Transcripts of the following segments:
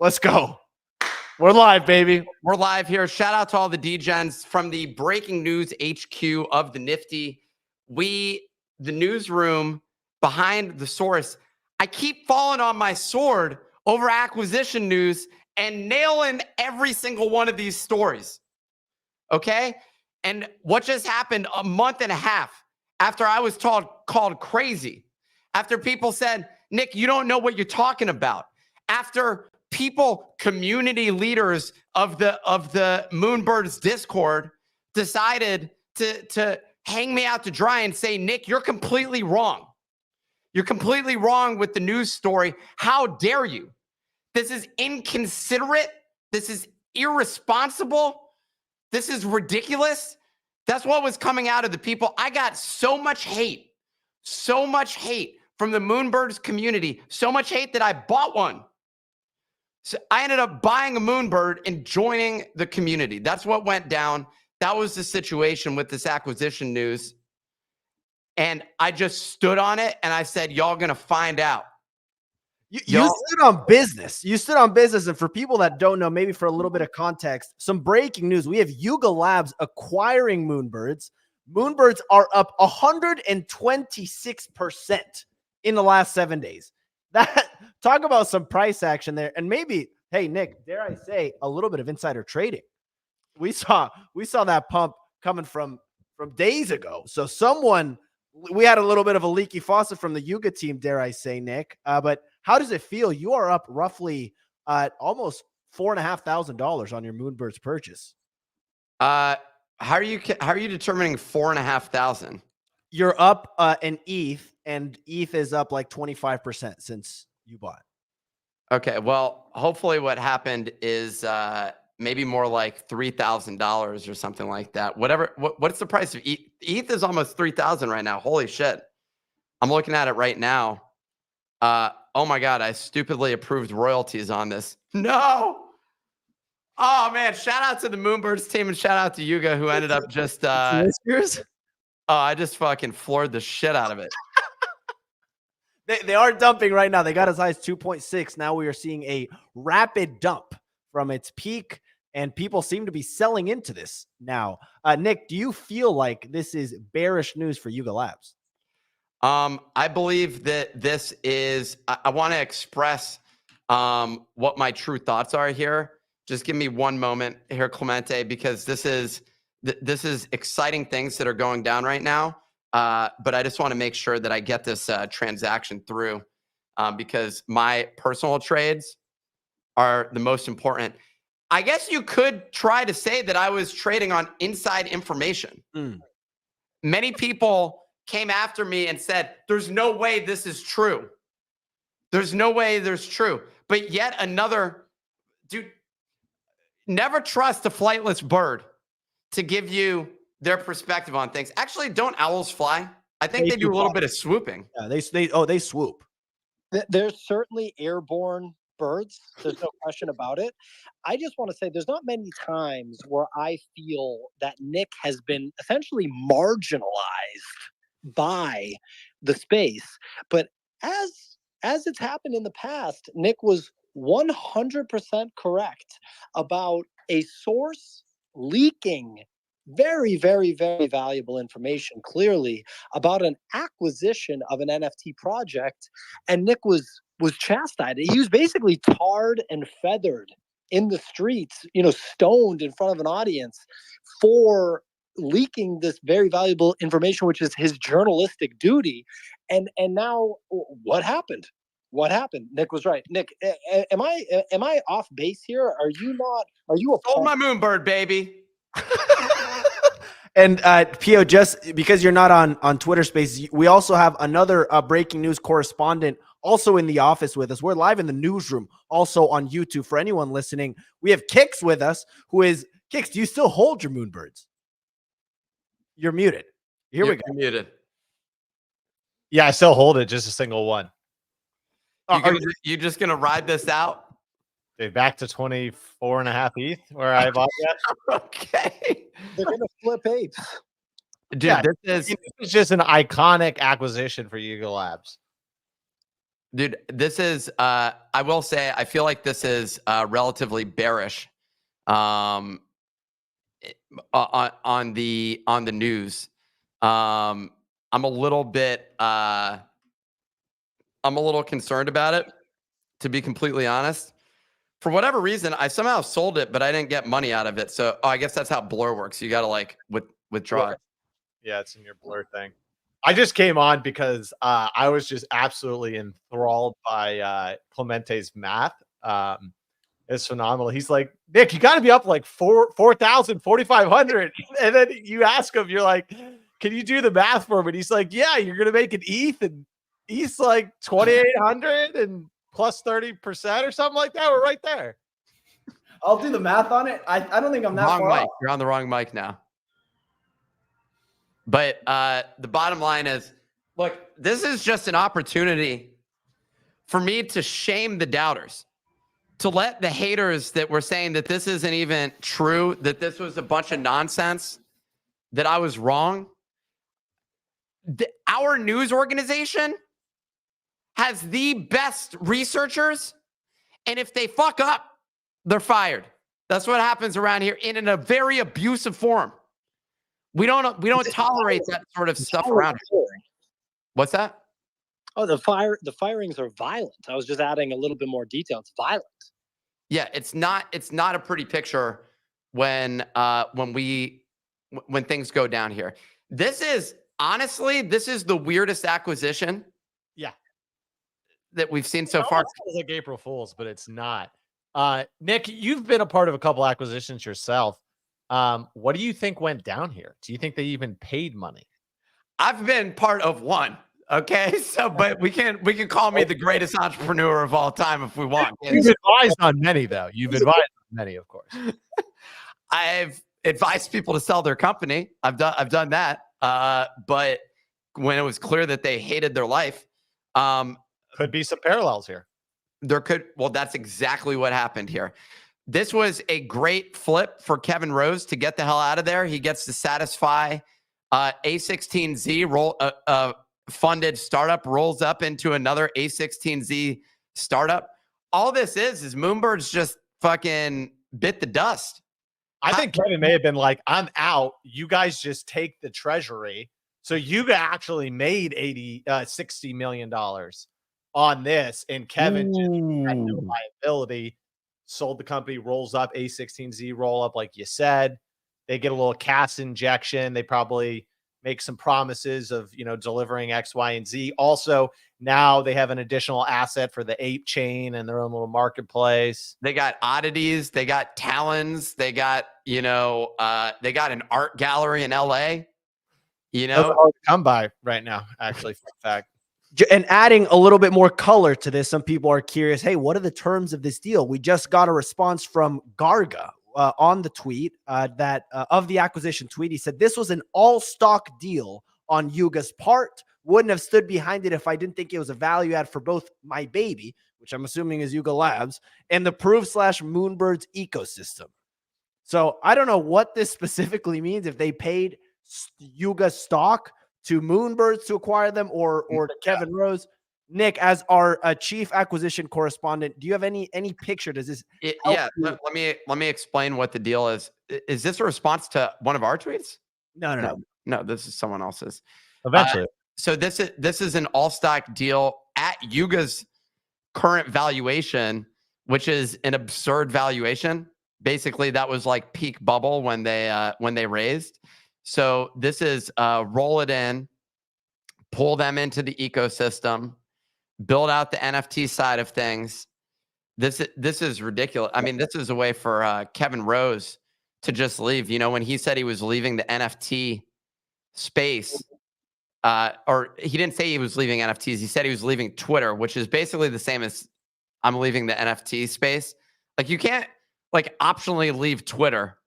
Let's go. We're live, baby. We're live here. Shout out to all the DGens from the breaking news HQ of the Nifty. The newsroom behind the source. I keep falling on my sword over acquisition news and nailing every single one of these stories. Okay? And what just happened a month and a half after I was called crazy, after people said, Nick, you don't know what you're talking about, after people, community leaders of the Moonbirds Discord decided to hang me out to dry and say, Nick, you're completely wrong. You're completely wrong with the news story. How dare you? This is inconsiderate. This is irresponsible. This is ridiculous. That's what was coming out of the people. I got so much hate from the Moonbirds community, so much hate that I bought one. So I ended up buying a Moonbird and joining the community. That's what went down. That was the situation with this acquisition news. And I just stood on it and I said, y'all gonna find out. You stood on business. You stood on business. And for people that don't know, maybe for a little bit of context, some breaking news. We have Yuga Labs acquiring Moonbirds. Moonbirds are up 126% in the last 7 days. That talk about some price action there. And maybe, hey, Nick, dare I say, a little bit of insider trading. We saw that pump coming from days ago. So we had a little bit of a leaky faucet from the Yuga team, dare I say, Nick. But how does it feel? You are up roughly almost $4,500 on your Moonbirds purchase. How are you determining $4,500? You're up an ETH, and ETH is up like 25% since you bought. Okay, well, hopefully what happened is maybe more like $3,000 or something like that. What's the price of ETH? ETH is almost 3,000 right now. Holy shit. I'm looking at it right now. Oh my God, I stupidly approved royalties on this. No. Oh man, shout out to the Moonbirds team and shout out to Yuga who ended up just I just fucking floored the shit out of it. They are dumping right now. They got as high as 2.6. Now we are seeing a rapid dump from its peak, and people seem to be selling into this now. Nick, do you feel like this is bearish news for Yuga Labs? I believe that this is, I want to express what my true thoughts are here. Just give me one moment here, Clemente, because this is exciting things that are going down right now. But I just want to make sure that I get this transaction through because my personal trades are the most important. I guess you could try to say that I was trading on inside information. Many people came after me and said, there's no way this is true. There's no way there's true. But yet another, dude, never trust a flightless bird to give you their perspective on things. Actually, don't owls fly? I think they do a little bit of swooping. Yeah, they swoop. There's certainly airborne birds. There's no question about it. I just want to say there's not many times where I feel that Nick has been essentially marginalized by the space. But as it's happened in the past, Nick was 100% correct about a source leaking very, very, very valuable information, clearly, about an acquisition of an NFT project. And Nick was chastised. He was basically tarred and feathered in the streets, stoned in front of an audience for leaking this very valuable information, which is his journalistic duty. And now what happened? What happened? Nick was right. Nick, am I off base here? Are you Sold my Moonbird, baby. And Pio, just because you're not on Twitter Spaces, we also have another breaking news correspondent also in the office with us. We're live in the newsroom, also on YouTube. For anyone listening, we have Kix with us, who is Kix. Do you still hold your Moonbirds? You're muted. Here we go. You're muted. Yeah, I still hold it, just a single one. You just gonna ride this out? Dude, back to 24.5 ETH where I bought that. Okay. They're gonna flip apes. Dude, Yeah, this is just an iconic acquisition for Yuga Labs. Dude, this is I will say I feel like this is relatively bearish on the news. I'm a little concerned about it, to be completely honest. For whatever reason, I somehow sold it, but I didn't get money out of it. So I guess that's how Blur works. You got to like withdraw it. Yeah, it's in your Blur thing. I just came on because I was just absolutely enthralled by Clemente's math. It's phenomenal. He's like, Nick, you got to be up like 4,000, 4,500. And then you ask him, you're like, can you do the math for him? And he's like, yeah, you're going to make an ETH, and ETH's like 2,800 and plus 30% or something like that. We're right there. I'll do the math on it. I don't think I'm that Wrong far mic. off. You're on the wrong mic now. But the bottom line is, look, this is just an opportunity for me to shame the doubters, to let the haters that were saying that this isn't even true, that this was a bunch of nonsense, that I was wrong. Our news organization has the best researchers, and if they fuck up, they're fired. That's what happens around here in a very abusive form. We don't tolerate that sort of stuff around here. What's that? Oh, the firings are violent. I was just adding a little bit more detail. It's violent. Yeah, it's not a pretty picture when things go down here. This is honestly the weirdest acquisition. Yeah. That we've seen so far. It's like April Fool's, but it's not. Nick, you've been a part of a couple acquisitions yourself. What do you think went down here? Do you think they even paid money? I've been part of one. Okay, so but we can call me the greatest entrepreneur of all time if we want. You've advised on many, though. You've advised on many, of course. I've advised people to sell their company. I've done that. But when it was clear that they hated their life, could be some parallels here. Well, that's exactly what happened here. This was a great flip for Kevin Rose to get the hell out of there. He gets to satisfy A16Z funded startup rolls up into another A16Z startup. All this is Moonbirds just fucking bit the dust. I think Kevin may have been like, I'm out. You guys just take the treasury. So Yuga actually made $60 million on this, and Kevin just had no liability. Sold the company, rolls up, A16Z roll up, like you said. They get a little cash injection. They probably make some promises of, delivering X, Y, and Z. Also, now they have an additional asset for the ape chain and their own little marketplace. They got oddities. They got talons. They got, they got an art gallery in LA. Those are hard to come by right now, actually, for fact. And adding a little bit more color to this, some people are curious, hey, what are the terms of this deal? We just got a response from Garga on the tweet of the acquisition tweet. He said, this was an all-stock deal on Yuga's part. Wouldn't have stood behind it if I didn't think it was a value add for both my baby, which I'm assuming is Yuga Labs, and the Proof/Moonbirds ecosystem. So I don't know what this specifically means, if they paid Yuga stock to Moonbirds to acquire them or to Kevin Rose. Nick, as our chief acquisition correspondent, do you have any picture? Does this? Yeah, let me explain what the deal is. Is this a response to one of our tweets? No. This is someone else's. Eventually. So this is an all stock deal at Yuga's current valuation, which is an absurd valuation. Basically, that was like peak bubble when they raised. So this is roll it in, pull them into the ecosystem, build out the NFT side of things. This is ridiculous. I mean, this is a way for Kevin Rose to just leave. When he said he was leaving the NFT space, or he didn't say he was leaving NFTs. He said he was leaving Twitter, which is basically the same as I'm leaving the NFT space. Like, you can't like optionally leave Twitter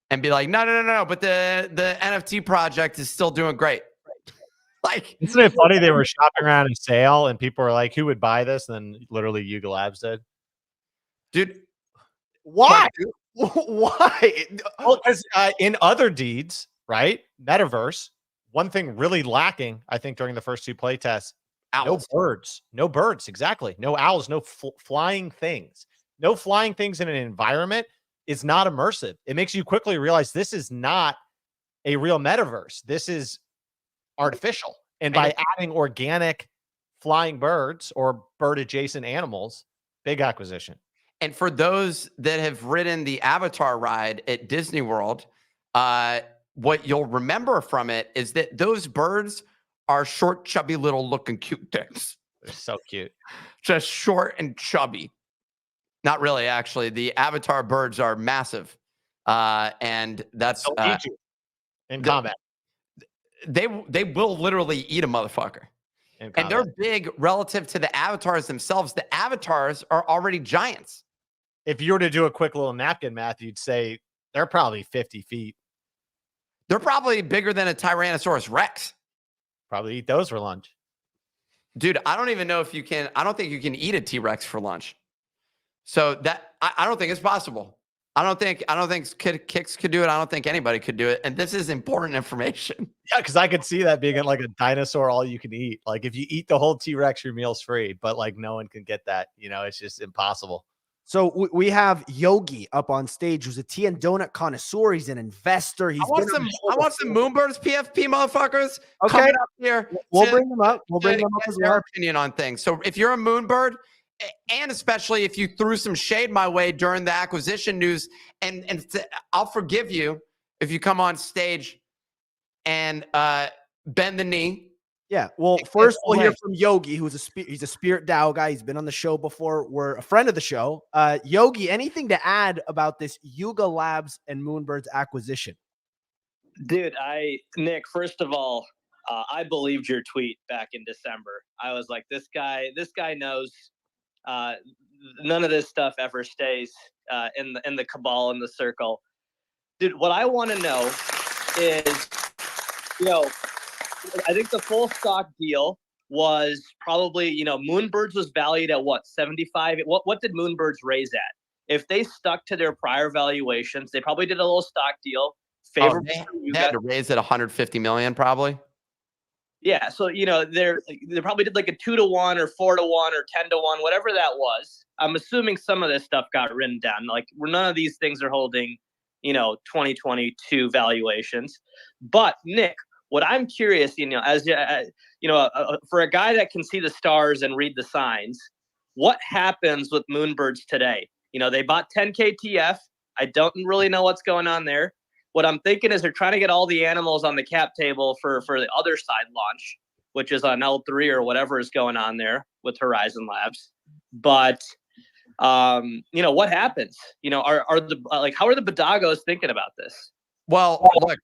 and be like, no, but the NFT project is still doing great. Like, isn't it funny? They were shopping around a sale and people were like, who would buy this? And then literally Yuga Labs did. Dude, why? Why? Well, because in other deeds, right? Metaverse, one thing really lacking, I think, during the first two play tests, owls. No birds. Exactly. No owls, no flying things. No flying things in an environment is not immersive. It makes you quickly realize this is not a real metaverse. This is artificial. And by adding organic flying birds or bird adjacent animals, big acquisition. And for those that have ridden the Avatar ride at Disney World, what you'll remember from it is that those birds are short, chubby, little looking cute things. They're so cute. Just short and chubby. Not really, actually. The Avatar birds are massive. And that's in combat. They will literally eat a motherfucker. And they're big relative to the avatars themselves. The avatars are already giants. If you were to do a quick little napkin math, you'd say they're probably 50 feet. They're probably bigger than a Tyrannosaurus Rex. Probably eat those for lunch. Dude, I don't even know if you can. I don't think you can eat a T-Rex for lunch. So that I don't think it's possible. I don't think Kicks could do it. I don't think anybody could do it. And this is important information. Yeah, because I could see that being like a dinosaur all you can eat. Like if you eat the whole T-Rex, your meal's free, but like no one can get that. You know, it's just impossible. So we have Yogi up on stage, who's a tea and donut connoisseur. He's an investor. I want some Moonbirds PFP motherfuckers. Okay, coming up here. We'll bring them up. We'll bring them up as well. Their opinion on things. So if you're a Moonbird, and especially if you threw some shade my way during the acquisition news, and I'll forgive you if you come on stage and bend the knee. Yeah. Well, first we'll hear from Yogi, who's he's a Spirit DAO guy. He's been on the show before. We're a friend of the show. Yogi, anything to add about this Yuga Labs and Moonbirds acquisition? Dude, Nick, first of all, I believed your tweet back in December. I was like, this guy knows none of this stuff ever stays in the cabal, in the circle. Dude, what I want to know is, I think the full stock deal was probably, Moonbirds was valued at what, 75? What did Moonbirds raise at? If they stuck to their prior valuations, they probably did a little stock deal. Favorable. They had to raise at 150 million, probably. Yeah, so they probably did like a 2-to-1 or 4-to-1 or 10-to-1, whatever that was. I'm assuming some of this stuff got written down. Like none of these things are holding, 2022 valuations. But Nick, what I'm curious, for a guy that can see the stars and read the signs, what happens with Moonbirds today? They bought 10K TF. I don't really know what's going on there. What I'm thinking is they're trying to get all the animals on the cap table for the other side launch, which is on L3 or whatever is going on there with Horizon Labs. But, what happens? How are the Bodagos thinking about this? Well, look,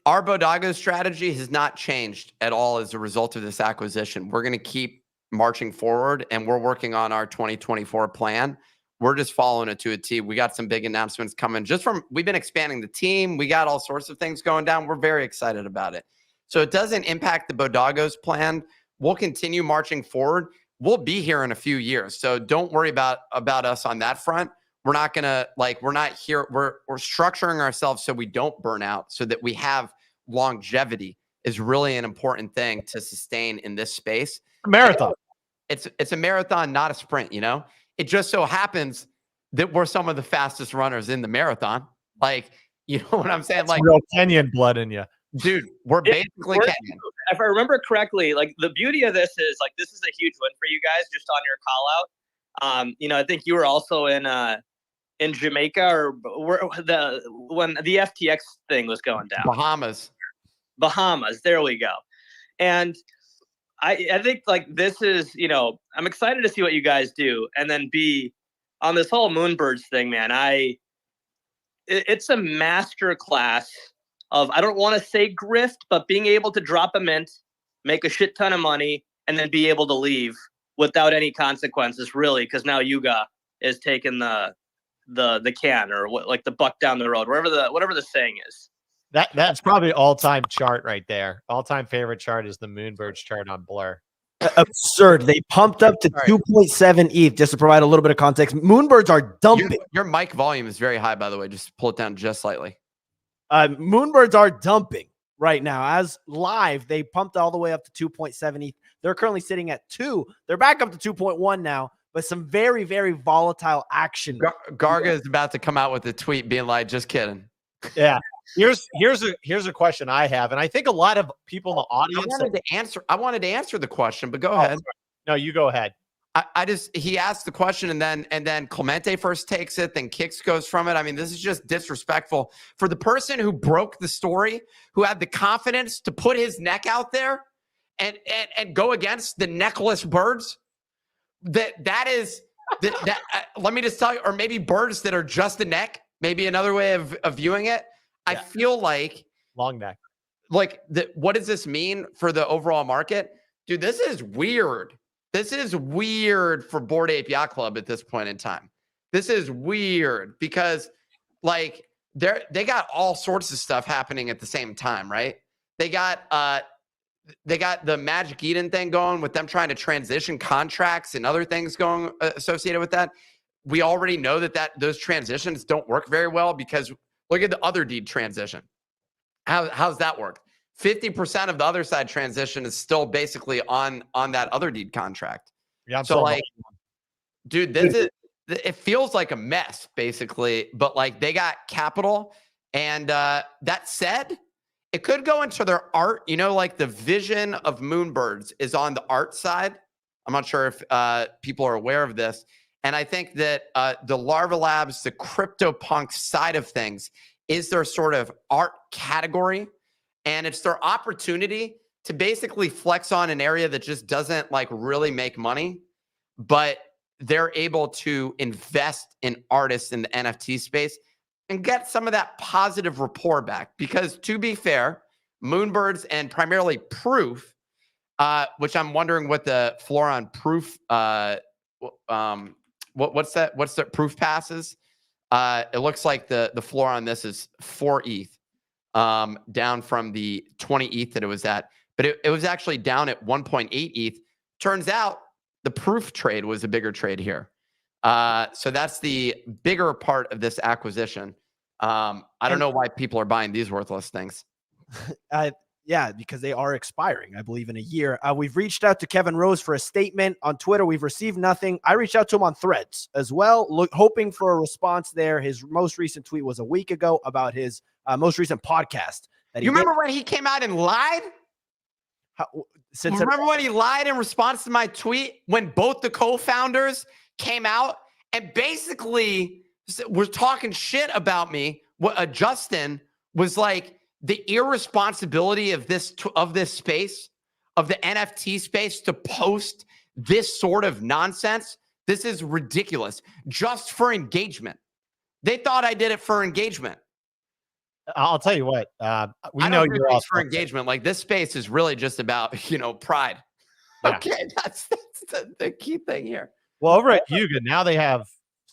our Bodago strategy has not changed at all as a result of this acquisition. We're going to keep marching forward, and we're working on our 2024 plan. We're just following it to a T. We got some big announcements coming we've been expanding the team. We got all sorts of things going down. We're very excited about it. So it doesn't impact the Bodagos plan. We'll continue marching forward. We'll be here in a few years. So don't worry about us on that front. We're not going to we're not here. We're structuring ourselves so we don't burn out, so that we have longevity is really an important thing to sustain in this space. A marathon. It's a marathon, not a sprint, It just so happens that we're some of the fastest runners in the marathon. Like, you know what I'm saying? That's real Kenyan blood in you. Dude, we're basically Kenyan. If I remember correctly, the beauty of this is this is a huge win for you guys just on your call out. I think you were also in Jamaica or when the FTX thing was going down. Bahamas. There we go. And I think this is, I'm excited to see what you guys do. And then on this whole Moonbirds thing, man, it's a master class of, I don't want to say grift, but being able to drop a mint, make a shit ton of money, and then be able to leave without any consequences, really, because now Yuga is taking the can or the buck down the road, whatever the saying is. That's probably all-time chart right there. All-time favorite chart is the Moonbirds chart on Blur. Absurd. They pumped up to 2.7 ETH, just to provide a little bit of context. Moonbirds are dumping. Your mic volume is very high, by the way. Just pull it down just slightly. Moonbirds are dumping right now. As live, they pumped all the way up to 2.7 ETH. They're currently sitting at 2. They're back up to 2.1 now, but some very, very volatile action. Garga is about to come out with a tweet being like, just kidding. Yeah. Here's a question I have, and I think a lot of people in the audience. I wanted to answer the question, but go ahead. No, you go ahead. He asked the question and then Clemente first takes it, then Kix goes from it. I mean, this is just disrespectful for the person who broke the story, who had the confidence to put his neck out there and go against the neckless birds. That is let me just tell you, or maybe birds that are just the neck, maybe another way of viewing it. Yeah. I feel like long neck. Like what does this mean for the overall market? Dude, this is weird. This is weird for Bored Ape Yacht Club at this point in time. This is weird because like they got all sorts of stuff happening at the same time, right? They got the Magic Eden thing going with them trying to transition contracts and other things going associated with that. We already know that those transitions don't work very well because look at the other deed transition. How's that work? 50% of the other side transition is still basically on that other deed contract. Yeah. So like, dude, it feels like a mess basically, but like they got capital. And that said, it could go into their art, like the vision of Moonbirds is on the art side. I'm not sure if people are aware of this. And I think that the Larva Labs, the CryptoPunk side of things is their sort of art category. And it's their opportunity to basically flex on an area that just doesn't like really make money, but they're able to invest in artists in the NFT space and get some of that positive rapport back. Because to be fair, Moonbirds and primarily Proof, which I'm wondering what the floor on Proof, what's that? What's the Proof passes? It looks like the floor on this is 4 ETH, down from the 20 ETH that it was at, but it was actually down at 1.8 ETH. Turns out the Proof trade was a bigger trade here. So that's the bigger part of this acquisition. I don't know why people are buying these worthless things. Yeah, because they are expiring, I believe, in a year. We've reached out to Kevin Rose for a statement on Twitter. We've received nothing. I reached out to him on Threads as well, hoping for a response there. His most recent tweet was a week ago about his most recent podcast. You remember when he came out and lied? Remember when he lied in response to my tweet when both the co-founders came out and basically were talking shit about me? Justin was like, the irresponsibility of this space, of the NFT space, to post this sort of nonsense. This is ridiculous. Just for engagement. They thought I did it for engagement. I'll tell you what. We know you're all for engagement. Like this space is really just about pride. Yeah. Okay, that's the key thing here. Well, over at Yuga now they have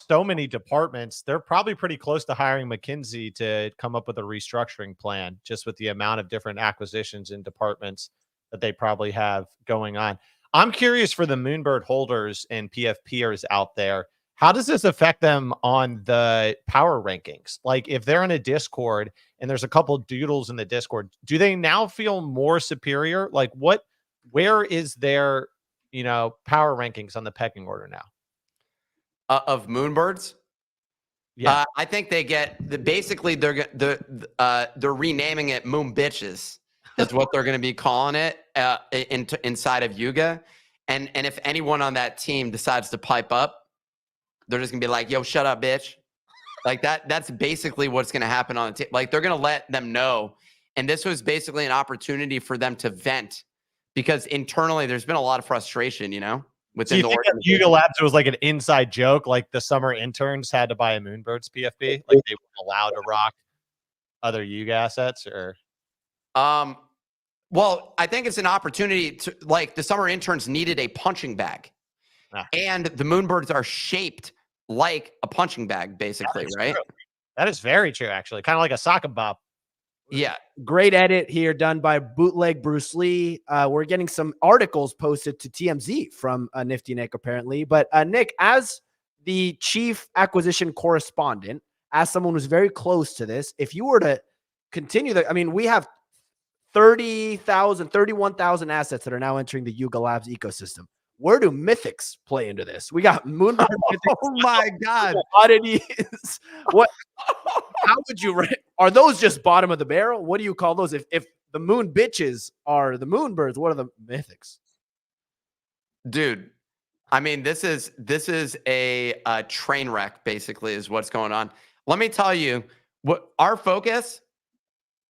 so many departments. They're probably pretty close to hiring McKinsey to come up with a restructuring plan, just with the amount of different acquisitions and departments that they probably have going on. I'm curious for the Moonbird holders and PFPers out there. How does this affect them on the power rankings? Like if they're in a Discord and there's a couple doodles in the Discord, do they now feel more superior? Like where is their, power rankings on the pecking order now? Of Moonbirds, yeah, I think they get basically they're renaming it Moon Bitches is what they're going to be calling it inside of Yuga, and if anyone on that team decides to pipe up, they're just gonna be like, "Yo, shut up, bitch," like that. That's basically what's going to happen on the team. Like they're going to let them know, and this was basically an opportunity for them to vent because internally there's been a lot of frustration, within the organization. Yuga Labs was like an inside joke, like the summer interns had to buy a Moonbirds PFP, like they weren't allowed to rock other Yuga assets, or well, I think it's an opportunity to, like, the summer interns needed a punching bag, and the Moonbirds are shaped like a punching bag, basically, right? True. That is very true, actually, kind of like a sock and bop. Yeah. Great edit here done by Bootleg Bruce Lee. We're getting some articles posted to TMZ from Nifty Nick, apparently. But Nick, as the chief acquisition correspondent, as someone who's very close to this, if you were to continue we have 31,000 assets that are now entering the Yuga Labs ecosystem. Where do mythics play into this? We got Moonbird mythics, Oh my God. oddities. What? How would you rate? Are those just bottom of the barrel? What do you call those? If the moon bitches are the Moonbirds, what are the mythics? Dude, I mean, this is a train wreck, basically, is what's going on. Let me tell you, what our focus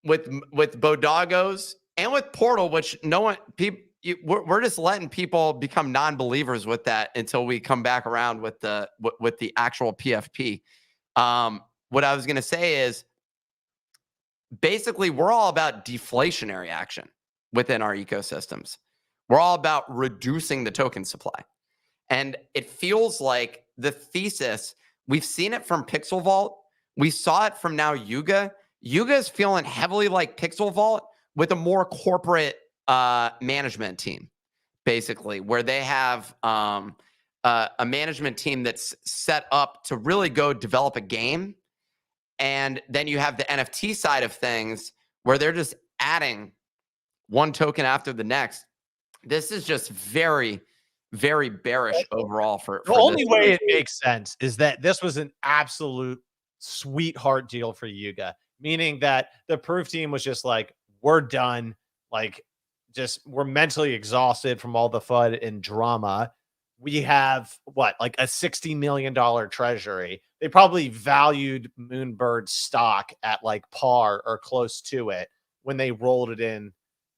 with Bodogos and with Portal, which no one we're just letting people become non-believers with that until we come back around with the actual PFP. What I was going to say is, basically, we're all about deflationary action within our ecosystems. We're all about reducing the token supply. And it feels like the thesis, we've seen it from Pixel Vault. We saw it from now Yuga. Yuga is feeling heavily like Pixel Vault with a more corporate management team, basically, where they have a management team that's set up to really go develop a game. And then you have the NFT side of things where they're just adding one token after the next. This is just very, very bearish overall for The this. only way it makes sense is that this was an absolute sweetheart deal for Yuga, meaning that the proof team was just like, we're done. Like, just we're mentally exhausted from all the FUD and drama. We have like a $60 million treasury. They probably valued Moonbird stock at like par or close to it when they rolled it in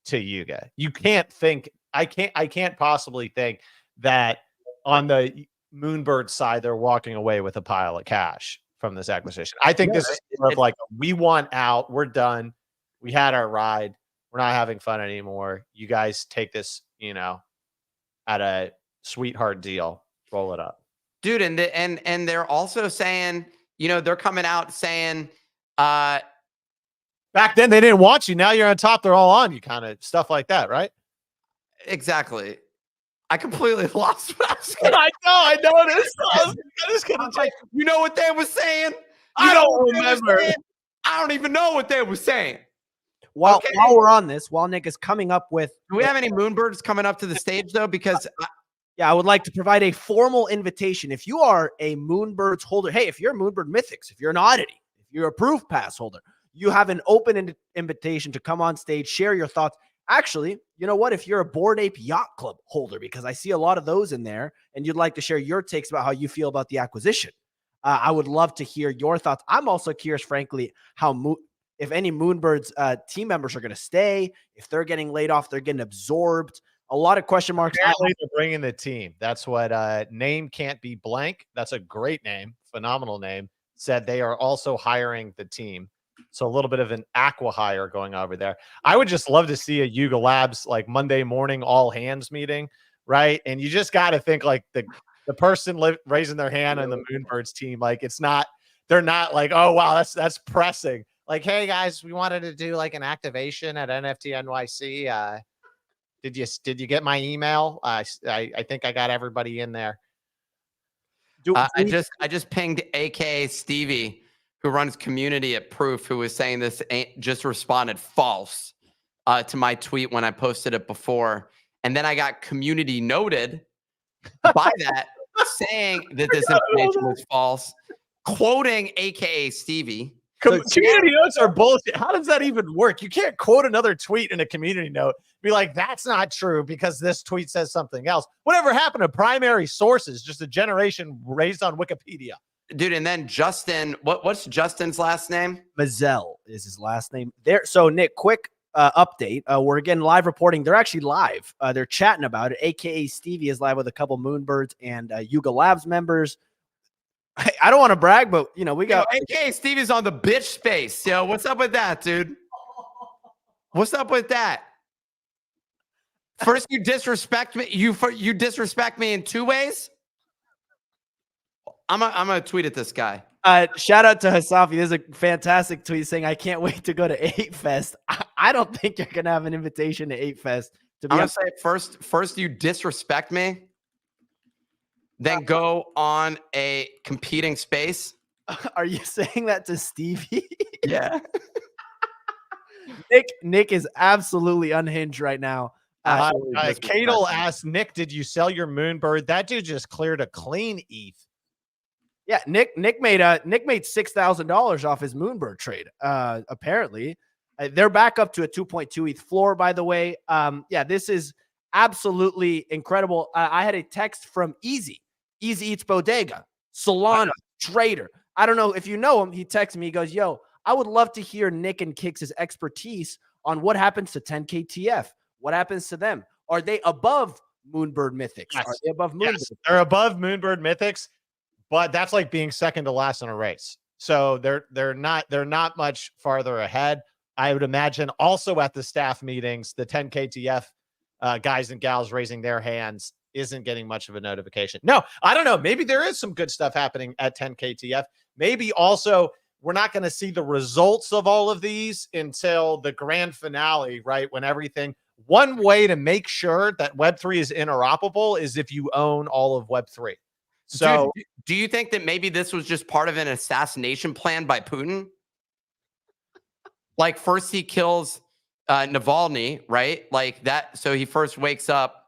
to Yuga. You can't think, I can't possibly think that on the Moonbird side, they're walking away with a pile of cash from this acquisition. I think this is more of like, we want out. We're done. We had our ride. We're not having fun anymore. You guys take this, at a sweetheart deal, roll it up, dude. And they're also saying, they're coming out saying, back then they didn't want you. Now you're on top. They're all on you, kind of stuff like that, right? Exactly. I completely lost what I was going. I noticed. I just I'm like, you know what they were saying? I don't remember. I don't even know what they were saying. While we're on this, while Nick is coming up with, do we have any Moonbirds coming up to the stage though? Because I would like to provide a formal invitation. If you are a Moonbirds holder, hey, if you're a Moonbird Mythics, if you're an oddity, if you're a Proof Pass holder, you have an open invitation to come on stage, share your thoughts. Actually, you know what? If you're a Bored Ape Yacht Club holder, because I see a lot of those in there, and you'd like to share your takes about how you feel about the acquisition, I would love to hear your thoughts. I'm also curious, frankly, if any Moonbirds team members are going to stay, if they're getting laid off, they're getting absorbed. A lot of question marks. Apparently they're bringing the team. That's what name can't be blank. That's a great name, phenomenal name. Said they are also hiring the team. So a little bit of an aqua hire going over there. I would just love to see a Yuga Labs like Monday morning all hands meeting, right? And you just got to think like the person raising their hand on the Moonbirds team, like they're not like, oh wow, that's pressing. Like, hey guys, we wanted to do like an activation at NFT NYC. Did you get my email? I think I got everybody in there. I just pinged AKA Stevie, who runs community at Proof, who was saying this just responded false to my tweet when I posted it before. And then I got community noted by that saying that this information was false, quoting AKA Stevie. Community notes are bullshit. How does that even work? You can't quote another tweet in a community note. Be like, that's not true because this tweet says something else. Whatever happened to primary sources? Just a generation raised on Wikipedia. Dude, and then Justin, what's Justin's last name? Mazel is his last name. There. So Nick, quick update. We're again live reporting. They're actually live. They're chatting about it. AKA Stevie is live with a couple Moonbirds and Yuga Labs members. I don't want to brag, but we got AKA Stevie's on the bitch space. Yo, what's up with that, dude? What's up with that? First, you disrespect me. You disrespect me in two ways. I'm gonna tweet at this guy. Shout out to Hasafi. There's a fantastic tweet saying, "I can't wait to go to 8 Fest." I don't think you're gonna have an invitation to 8 Fest. To be I'm gonna say first you disrespect me, then go on a competing space. Are you saying that to Stevie? Yeah. Nick is absolutely unhinged right now. Absolutely Cadle disrespectful. asked Nick, "Did you sell your Moonbird?" That dude just cleared a clean ETH. Yeah, Nick made $6,000 off his Moonbird trade. Apparently, they're back up to a 2.2 ETH floor. By the way, yeah, this is absolutely incredible. I had a text from Easy Eats Bodega, Solana trader. I don't know if you know him. He texted me. He goes, "Yo, I would love to hear Nick and Kix's expertise on what happens to 10KTF. What happens to them? Are they above Moonbird Mythics? Yes. Are they above Moonbird? Yes, they're above Moonbird Mythics, but that's like being second to last in a race. So they're not much farther ahead. I would imagine also at the staff meetings, the 10KTF guys and gals raising their hands isn't getting much of a notification. No, I don't know. Maybe there is some good stuff happening at 10KTF. Maybe also we're not going to see the results of all of these until the grand finale, right? When everything, one way to make sure that Web3 is interoperable is if you own all of Web3. So Dude, do you think that maybe this was just part of an assassination plan by Putin? Like first he kills Navalny, right? Like that. So he first wakes up,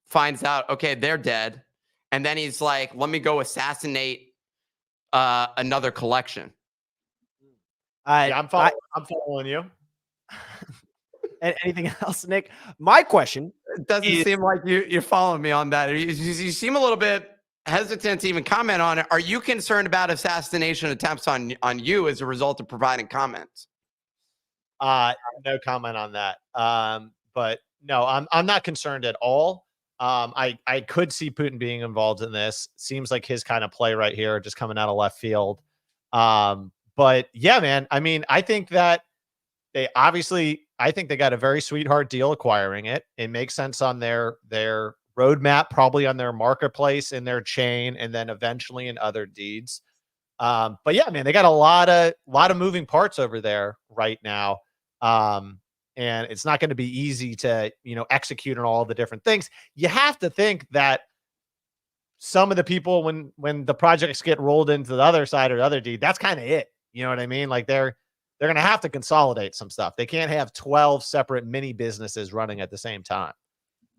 finds out, okay, they're dead. And then he's like, let me go assassinate another collection. yeah, I'm following you. Anything else, Nick? My question. It doesn't seem like you're following me on that. You seem a little bit hesitant to even comment on it. Are you concerned about assassination attempts on you as a result of providing comments? No comment on that. But no, I'm not concerned at all. I could see Putin being involved in this. Seems like his kind of play right here, just coming out of left field. But yeah, man, I mean, I think that I think they got a very sweetheart deal acquiring it. It makes sense on their roadmap, probably on their marketplace, in their chain, and then eventually in other deeds. But yeah, man, they got a lot of moving parts over there right now. And it's not going to be easy to, execute on all the different things. You have to think that some of the people, when the projects get rolled into the other side or the other deed, that's kind of it. You know what I mean? Like they're going to have to consolidate some stuff. They can't have 12 separate mini businesses running at the same time.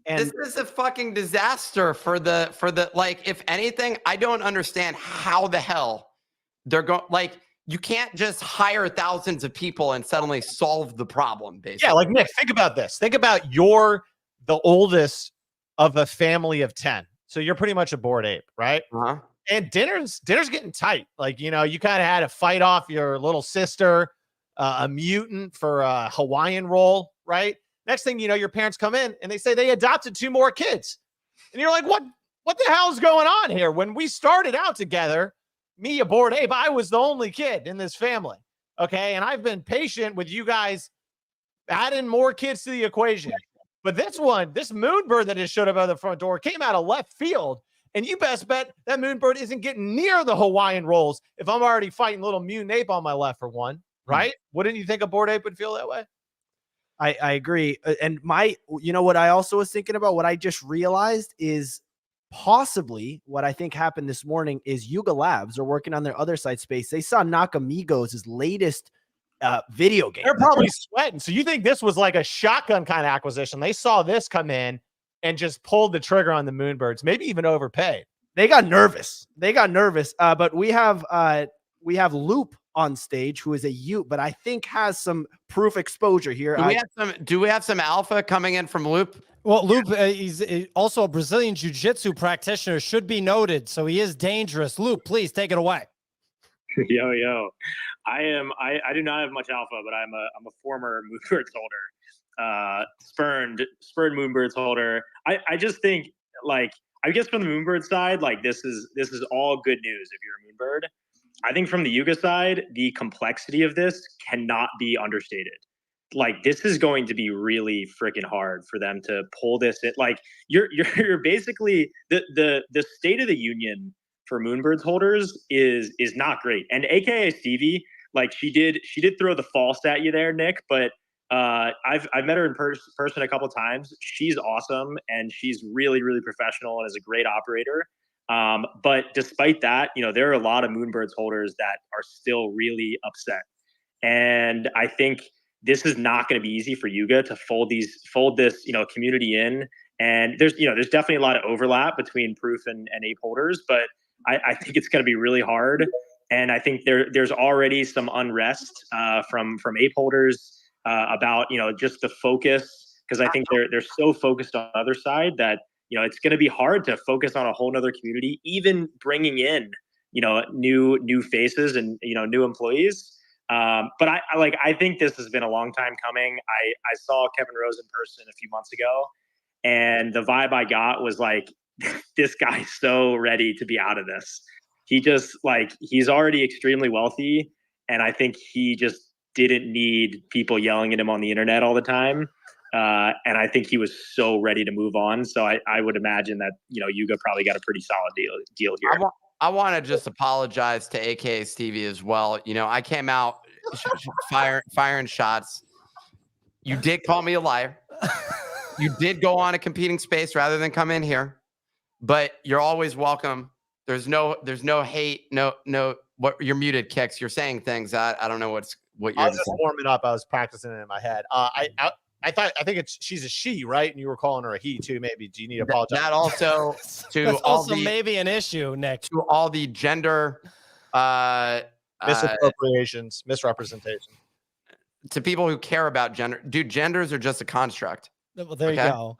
And this is a fucking disaster for the like, if anything, I don't understand how the hell they're going. Like, you can't just hire thousands of people and suddenly solve the problem, basically. Yeah, like Nick, think about this. Think about you're the oldest of a family of 10. So you're pretty much a bored ape, right? Uh-huh. And dinner's getting tight. Like, you kind of had to fight off your little sister, a mutant for a Hawaiian roll, right? Next thing you know, your parents come in and they say they adopted 2 more kids. And you're like, what the hell's going on here? When we started out together, me, a bored ape, I was the only kid in this family. Okay. And I've been patient with you guys adding more kids to the equation. But this Moonbird that just showed up at the front door came out of left field. And you best bet that Moonbird isn't getting near the Hawaiian rolls if I'm already fighting little mutant ape on my left for one, right? Wouldn't you think a bored ape would feel that way? I agree. And what I also was thinking about, what I just realized is possibly what I think happened this morning is Yuga Labs are working on their other side space. They saw Nakamigos' latest video game. They're probably sweating. So you think this was like a shotgun kind of acquisition? They saw this come in and just pulled the trigger on the Moonbirds, maybe even overpaid. They got nervous. But we have Loop on stage, who is a Ute, but I think has some proof exposure here. Do we have some alpha coming in from Loop? Well, Loop, he's also a Brazilian jiu-jitsu practitioner, should be noted. So he is dangerous. Loop, please take it away. Yo. I do not have much alpha, but I'm a former Moonbirds holder. Spurned Moonbirds holder. I just think, like, I guess from the Moonbird side, like this is all good news if you're a Moonbird. I think from the Yuga side, the complexity of this cannot be understated. Like, this is going to be really freaking hard for them to pull this in. Like, you're basically the state of the union for Moonbirds holders is not great. And AKA Stevie, like, she did throw the false at you there, Nick, but I've met her in person a couple times. She's awesome and she's really, really professional and is a great operator. But despite that, there are a lot of Moonbirds holders that are still really upset. And I think this is not going to be easy for Yuga to fold this, community in. And there's definitely a lot of overlap between Proof and Ape holders, but I think it's going to be really hard. And I think there's already some unrest from Ape holders about just the focus, because I think they're so focused on the other side that it's going to be hard to focus on a whole nother community, even bringing in new faces and new employees. But I think this has been a long time coming. I saw Kevin Rose in person a few months ago, and the vibe I got was like, this guy's so ready to be out of this. He just he's already extremely wealthy, and I think he just didn't need people yelling at him on the internet all the time. And I think he was so ready to move on. So I would imagine that Yuga probably got a pretty solid deal here. I want to just apologize to AKA Stevie as well. I came out firing shots. You did call me a liar. You did go on a competing space rather than come in here, but you're always welcome. There's no hate. No. What you're muted, Kicks. You're saying things. I don't know what you're. I was just warming up. I was practicing it in my head. I think she's a she, right? And you were calling her a he too. Maybe do you need to apologize? That also to That's all also the, maybe an issue, Nick. to all the gender Misappropriations, misrepresentation. to people who care about gender. Dude, genders are just a construct. Well, there Okay. you go.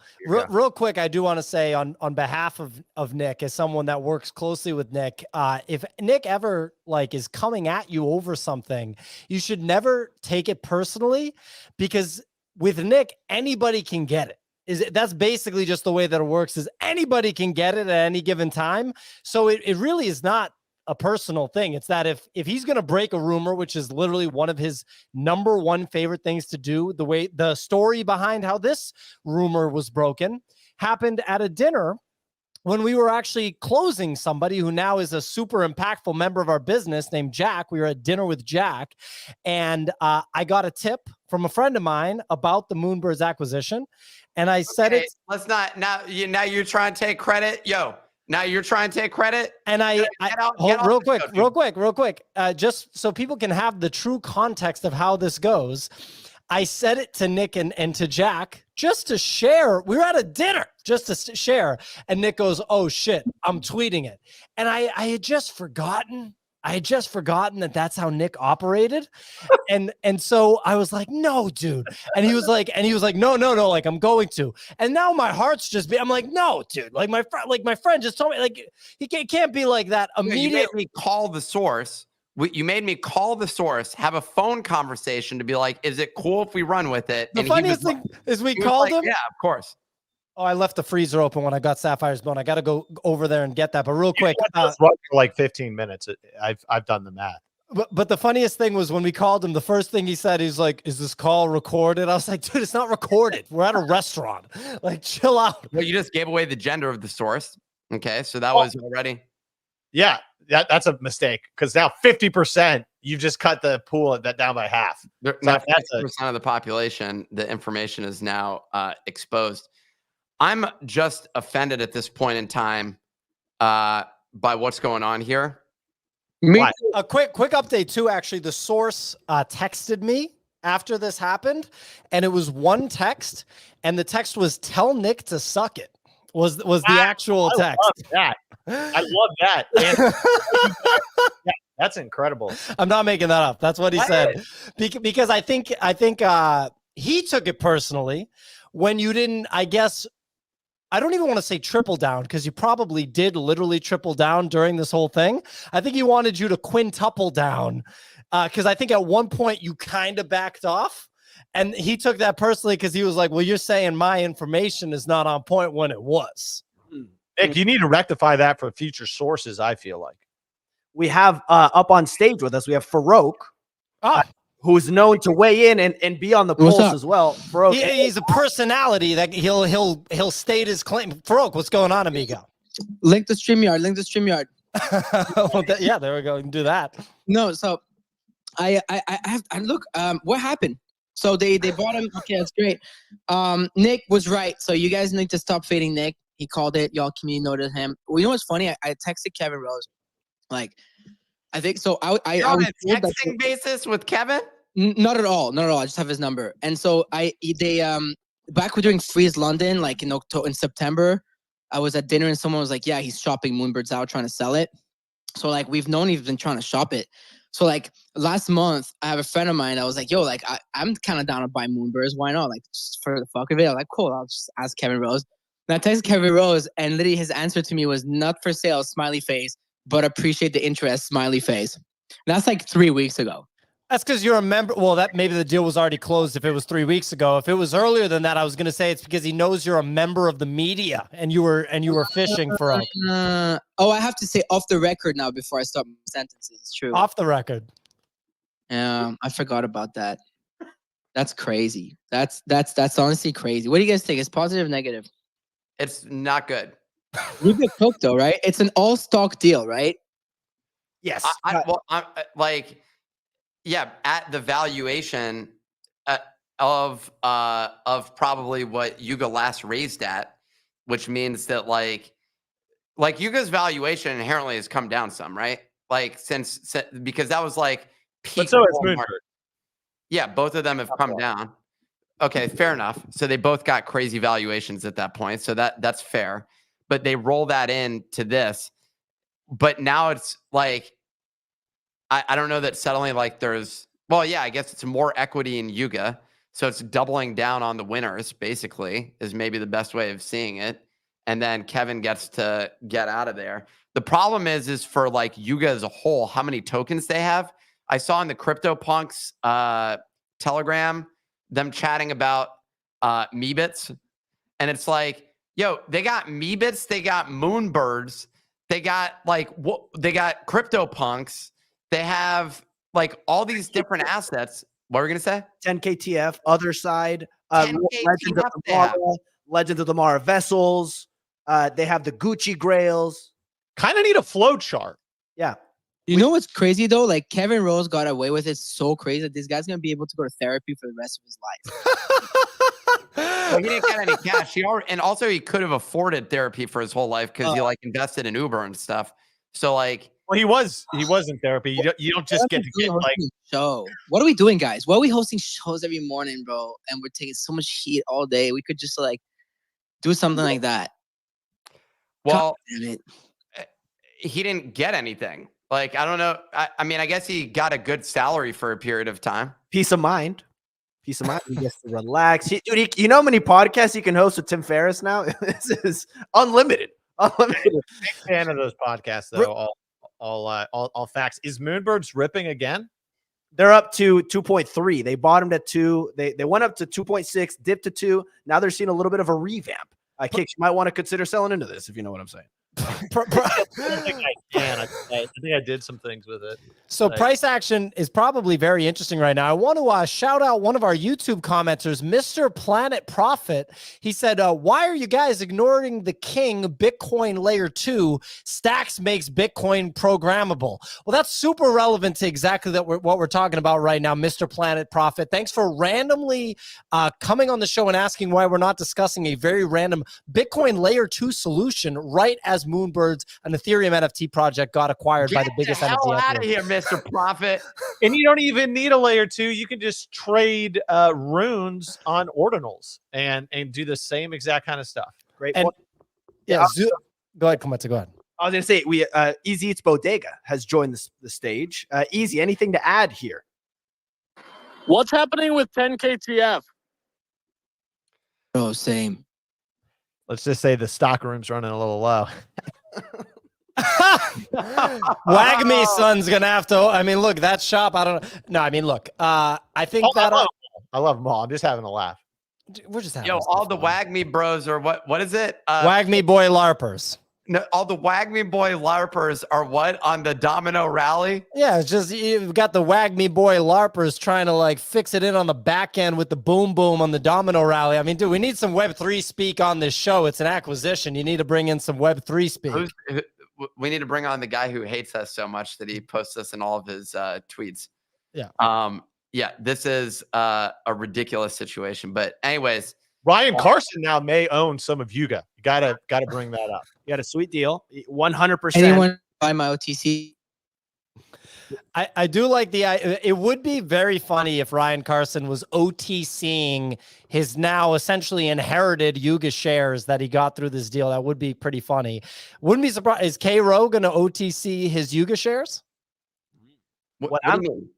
Real quick, I do want to say on behalf of Nick, as someone that works closely with Nick, if Nick ever is coming at you over something, you should never take it personally, because with Nick, anybody can get it. That's basically just the way that it works, is anybody can get it at any given time. So it really is not a personal thing. It's that if he's going to break a rumor, which is literally one of his number one favorite things to do, the story behind how this rumor was broken happened at a dinner when we were actually closing somebody who now is a super impactful member of our business named Jack. We were at dinner with Jack, and I got a tip from a friend of mine about the Moonbirds acquisition. And I said, let's not, now you're trying to take credit. Now you're trying to take credit. And real quick, just so people can have the true context of how this goes. I said it to Nick and to Jack just to share. We were at a dinner just to share. And Nick goes, "Oh shit, I'm tweeting it." And I had just forgotten. that that's how Nick operated. And so I was like, "No, dude." And he was like, "No, like I'm going to." And now my heart's I'm like, "No, dude." Like my friend just told me, he can't be like that immediately. You made me call the source. You made me call the source, have a phone conversation to be like, "Is it cool if we run with it?" The funniest thing is we called him. Yeah, of course. Oh, I left the freezer open when I got Sapphire's bone. I got to go over there and get that. But real quick, Run for like 15 minutes. I've done the math. But the funniest thing was when we called him, the first thing he said, he's like, "Is this call recorded?" I was like, "Dude, it's not recorded. We're at a restaurant. Chill out." Well, you just gave away the gender of the source. Okay, so that was already. Yeah, that's a mistake, because now 50%, you've just cut the pool down by half. Now 50% of the population, the information is now exposed. I'm just offended at this point in time by what's going on here. A quick update too. Actually, the source texted me after this happened, and it was one text, and the text was "Tell Nick to suck it." Was the actual text? I love that. That's incredible. I'm not making that up. That's what he said. Because I think he took it personally when you didn't. I guess I don't even want to say triple down, because you probably did literally triple down during this whole thing. I think he wanted you to quintuple down, because I think at one point you kind of backed off. And he took that personally because he was like, "Well, you're saying my information is not on point," when it was. Nick, you need to rectify that for future sources, I feel like. We have up on stage with us, we have Farouk, who's known to weigh in and be on the pulse as well. Farouk, he's a personality that he'll state his claim. Farouk, what's going on, amigo? Link the StreamYard. Yeah, there we go. You can do that. No, so I look. What happened? So they bought him. Okay, that's great. Nick was right. So you guys need to stop fading Nick. He called it. Y'all community noted him. Well, you know what's funny? I texted Kevin Rose. I think so. You're on a texting basis with Kevin? Not at all. Not at all. I just have his number. And so they back during Freeze London, like in September, I was at dinner and someone was like, "Yeah, he's shopping Moonbirds out, trying to sell it." So like we've known he's been trying to shop it. So like last month, I have a friend of mine. I was like, "Yo, like I'm kind of down to buy Moonbirds. Why not? Like just for the fuck of it." I'm like, "Cool. I'll just ask Kevin Rose." And I texted Kevin Rose, and literally his answer to me was "not for sale," smiley face, but appreciate the interest, smiley face. And that's like 3 weeks ago. That's because you're a member. Well, that maybe the deal was already closed if it was 3 weeks ago. If it was earlier than that, I was going to say it's because he knows you're a member of the media and you were fishing for a I have to say off the record now before I start my sentences. It's true. off the record. I forgot about that. That's crazy. That's honestly crazy. What do you guys think? Is positive or negative? It's not good. You get cooked though, right? It's an all stock deal, right? Yes. I'm like, yeah, at the valuation of probably what Yuga last raised at, which means that like Yuga's valuation inherently has come down some, right? Like since because that was like peak. But so is Walmart. Moonbird. Yeah, both of them have come down. Okay, fair enough. So they both got crazy valuations at that point. So that's fair. But they roll that into this. But now it's like I don't know that suddenly like there's I guess it's more equity in Yuga. So it's doubling down on the winners, basically, is maybe the best way of seeing it. And then Kevin gets to get out of there. The problem is for like Yuga as a whole, how many tokens they have. I saw in the CryptoPunks Telegram them chatting about Meebits. And it's like, yo, they got Meebits, they got Moonbirds, they got they got CryptoPunks, they have like all these different assets. What were we gonna say? 10KTF, other side, 10K Legends of the Mara vessels. They have the Gucci Grails. Kind of need a flow chart. Yeah. You know what's crazy though? Like Kevin Rose got away with it so crazy that this guy's gonna be able to go to therapy for the rest of his life. Well, he didn't get any cash. And also he could have afforded therapy for his whole life because he like invested in Uber and stuff. So like, well, he was in therapy. You don't just get to get like show. What are we doing, guys? Why are we hosting shows every morning, bro? And we're taking so much heat all day. We could just like do something like that. Well, God damn it. He didn't get anything. Like, I don't know. I mean, I guess he got a good salary for a period of time. Peace of mind. He gets to relax. Dude, you know how many podcasts you can host with Tim Ferriss now? This is unlimited. Unlimited. Big fan of those podcasts, though. All facts. Is Moonbirds ripping again? They're up to 2.3. They bottomed at 2. They went up to 2.6, dipped to 2. Now they're seeing a little bit of a revamp. Kicks, you might want to consider selling into this if you know what I'm saying. I don't think I can. I think I did some things with it. So price action is probably very interesting right now. I want to shout out one of our YouTube commenters, Mr. Planet Profit. He said, why are you guys ignoring the king Bitcoin layer 2? Stacks makes Bitcoin programmable. Well, that's super relevant to exactly what we're talking about right now, Mr. Planet Profit. Thanks for randomly coming on the show and asking why we're not discussing a very random Bitcoin layer 2 solution right as Moonbirds, an Ethereum NFT project, got acquired by the biggest Get the hell NFT out of here, Mr. Profit. And you don't even need a layer 2. You can just trade runes on ordinals and do the same exact kind of stuff. Great And point. yeah, go ahead, Kometsu, go ahead. I was going to say, Easy Eats Bodega has joined the stage. Easy, anything to add here? What's happening with 10KTF? Oh, same. Let's just say the stock room's running a little low. Wag me, son's gonna have to. I mean, look, that shop. I don't know. No, I mean, look. I think I love them all. I'm just having a laugh. We're just having. Yo, all the Wag Me bros are what? What is it? Wag me boy larpers. No, all the Wag Me boy larpers are what on the Domino Rally? Yeah, it's just you've got the Wag me boy larpers trying to like fix it in on the back end with the boom boom on the Domino Rally. I mean, dude, we need some Web3 speak on this show. It's an acquisition. You need to bring in some Web3 speak. We need to bring on the guy who hates us so much that he posts us in all of his tweets. Yeah. Yeah, this is a ridiculous situation. But anyways, Ryan Carson now may own some of Yuga. You gotta bring that up. You got a sweet deal. 100%. Anyone buy my OTC? I do like it would be very funny if Ryan Carson was OTCing his now essentially inherited Yuga shares that he got through this deal. That would be pretty funny. Wouldn't be surprised. Is K Rowe going to OTC his Yuga shares? What do you mean?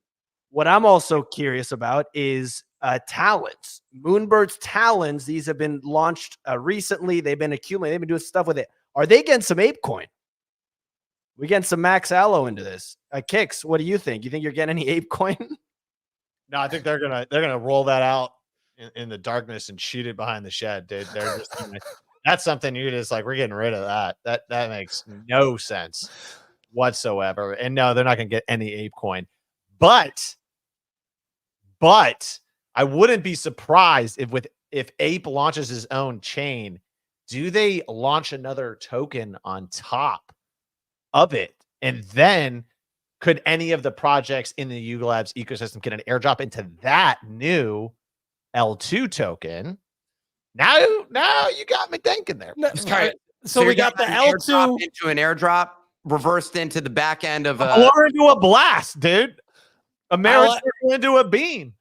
What I'm also curious about is talons. Moonbirds talons. These have been launched recently. They've been accumulating. They've been doing stuff with it. Are they getting some ape coin? We getting some max allo into this. Kicks, what do you think? You think you're getting any ape coin? No, I think they're gonna roll that out in the darkness and shoot it behind the shed, dude. They're just that's something you're just like, we're getting rid of that. That makes no sense whatsoever. And no, they're not gonna get any ape coin. But I wouldn't be surprised if Ape launches his own chain. Do they launch another token on top of it? And then could any of the projects in the Yuga Labs ecosystem get an airdrop into that new L2 token? Now you got me thinking there. So we got the L2 into an airdrop reversed into the back end of or into a blast, dude. A marriage into a beam.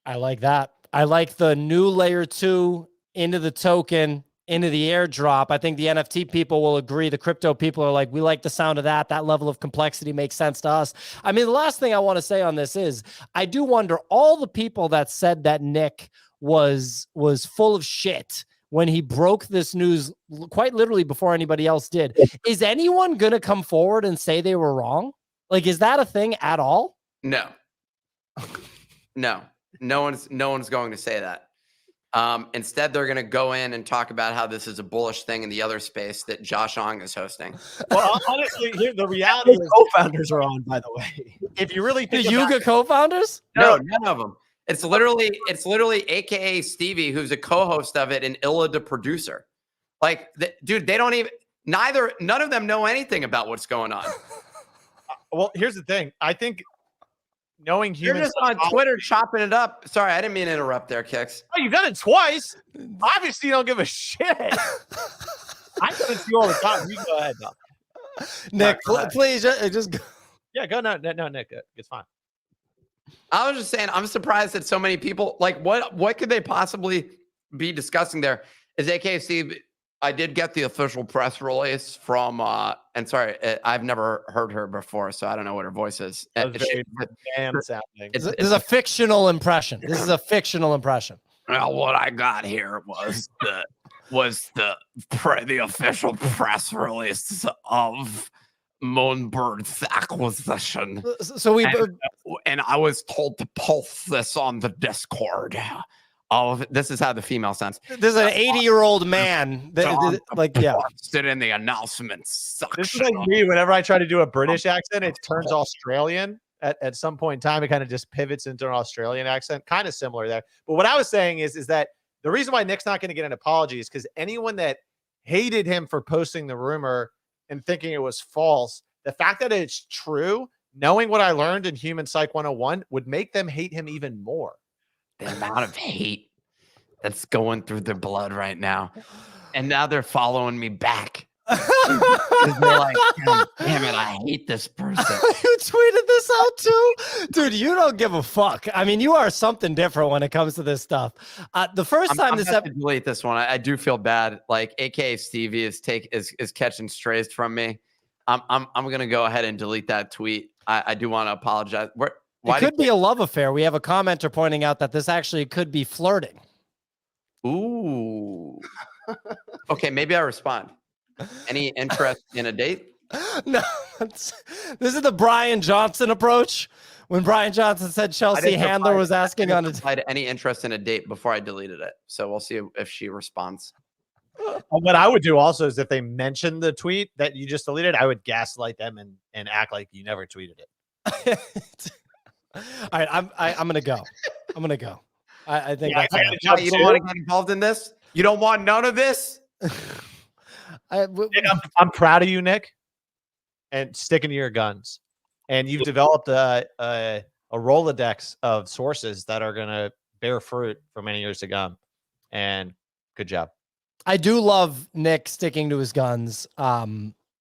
I like that. I like the new layer 2 into the token, into the airdrop. I think the NFT people will agree. The crypto people are like, we like the sound of that. That level of complexity makes sense to us. I mean, the last thing I want to say on this is I do wonder, all the people that said that Nick was full of shit when he broke this news quite literally before anybody else did. Is anyone going to come forward and say they were wrong? Like, is that a thing at all? No. No one's going to say that. Instead, they're going to go in and talk about how this is a bullish thing in the other space that Josh Ong is hosting. Well, honestly, here the reality is co-founders are on, by the way. If you really think the Yuga co-founders? No, none of them. It's literally AKA Stevie, who's a co-host of it, and Illa, the producer. Like, dude, they don't even. None of them know anything about what's going on. Well, here's the thing. I think knowing You're humans just on Twitter chopping it up. Sorry, I didn't mean to interrupt there, Kicks. Oh, you done it twice. Obviously, you don't give a shit. I do it to you all the time. You go ahead, though. Nick, please just go. Yeah, go. No, Nick. It's fine. I was just saying, I'm surprised that so many people, like, what could they possibly be discussing there? Is AKA Steve, I did get the official press release from, and sorry, I've never heard her before, so I don't know what her voice is. Very damn sounding. This is a fictional impression. This is a fictional impression. Well, what I got here was the official press release of Moonbirds acquisition. So and I was told to post this on the Discord. Oh, this is how the female sounds. There's an 80-year-old man that, like, yeah. Posted in the announcements section. This is like me. Whenever I try to do a British accent, it turns Australian. At some point in time, it kind of just pivots into an Australian accent. Kind of similar there. But what I was saying is that the reason why Nick's not going to get an apology is because anyone that hated him for posting the rumor and thinking it was false, the fact that it's true, knowing what I learned in Human Psych 101 would make them hate him even more. The amount of hate that's going through their blood right now. And now they're following me back. They're like, damn it, I hate this person. You tweeted this out too? Dude, you don't give a fuck. I mean, you are something different when it comes to this stuff. The first time this episode, delete this one. I do feel bad. Like, AKA Stevie is catching strays from me. I'm gonna go ahead and delete that tweet. I do want to apologize. It could be a love affair. We have a commenter pointing out that this actually could be flirting. Ooh. Okay, maybe I respond. Any interest in a date? No. This is the Brian Johnson approach. When Brian Johnson said Chelsea Handler was asking on any interest in a date before I deleted it. So we'll see if she responds. What I would do also is if they mention the tweet that you just deleted, I would gaslight them and act like you never tweeted it. All right, I'm gonna go. I'm gonna go. I think you don't want to get involved in this. You don't want none of this. I'm proud of you, Nick, and sticking to your guns. And you've developed a Rolodex of sources that are gonna bear fruit for many years to come. And good job. I do love Nick sticking to his guns.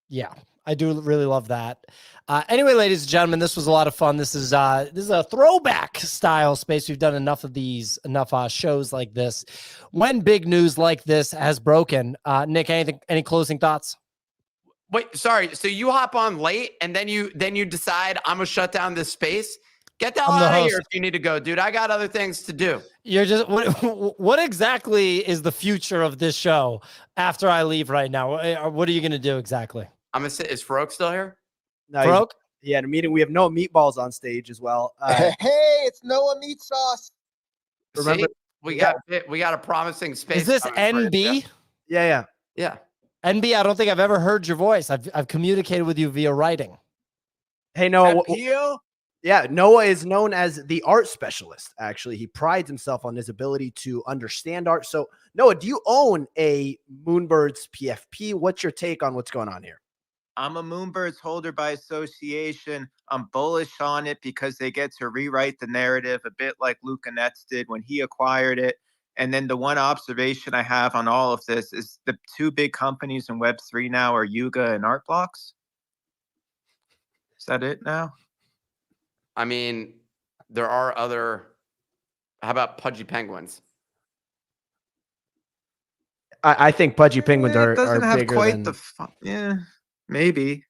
Yeah, I do really love that. Anyway, ladies and gentlemen, this was a lot of fun. This is a throwback style space. We've done enough of these, enough shows like this. When big news like this has broken, Nick, any closing thoughts? Wait, sorry. So you hop on late and then you decide I'm gonna shut down this space. Get the hell I'm the out of here host. if you need to go, dude. I got other things to do. You're just what exactly is the future of this show after I leave right now? What are you gonna do exactly? I'm gonna sit. Is Farouk still here? No, Farouk? he had a meeting. We have Noah Meatballs on stage as well. Hey, it's Noah Meat Sauce. Remember- See? We got a promising space. Is this coming for you, NB? Jeff. Yeah. Yeah. NB, I don't think I've ever heard your voice. I've communicated with you via writing. Hey, Noah. Peel? Yeah, Noah is known as the art specialist. Actually, he prides himself on his ability to understand art. So, Noah, do you own a Moonbirds PFP? What's your take on what's going on here? I'm a Moonbirds holder by association. I'm bullish on it because they get to rewrite the narrative a bit like Luca Netz did when he acquired it. And then the one observation I have on all of this is the two big companies in Web3 now are Yuga and Artblocks. Is that it now? I mean, there are other. How about Pudgy Penguins? I think Pudgy Penguins It are doesn't have bigger quite than... the fun. Yeah, maybe.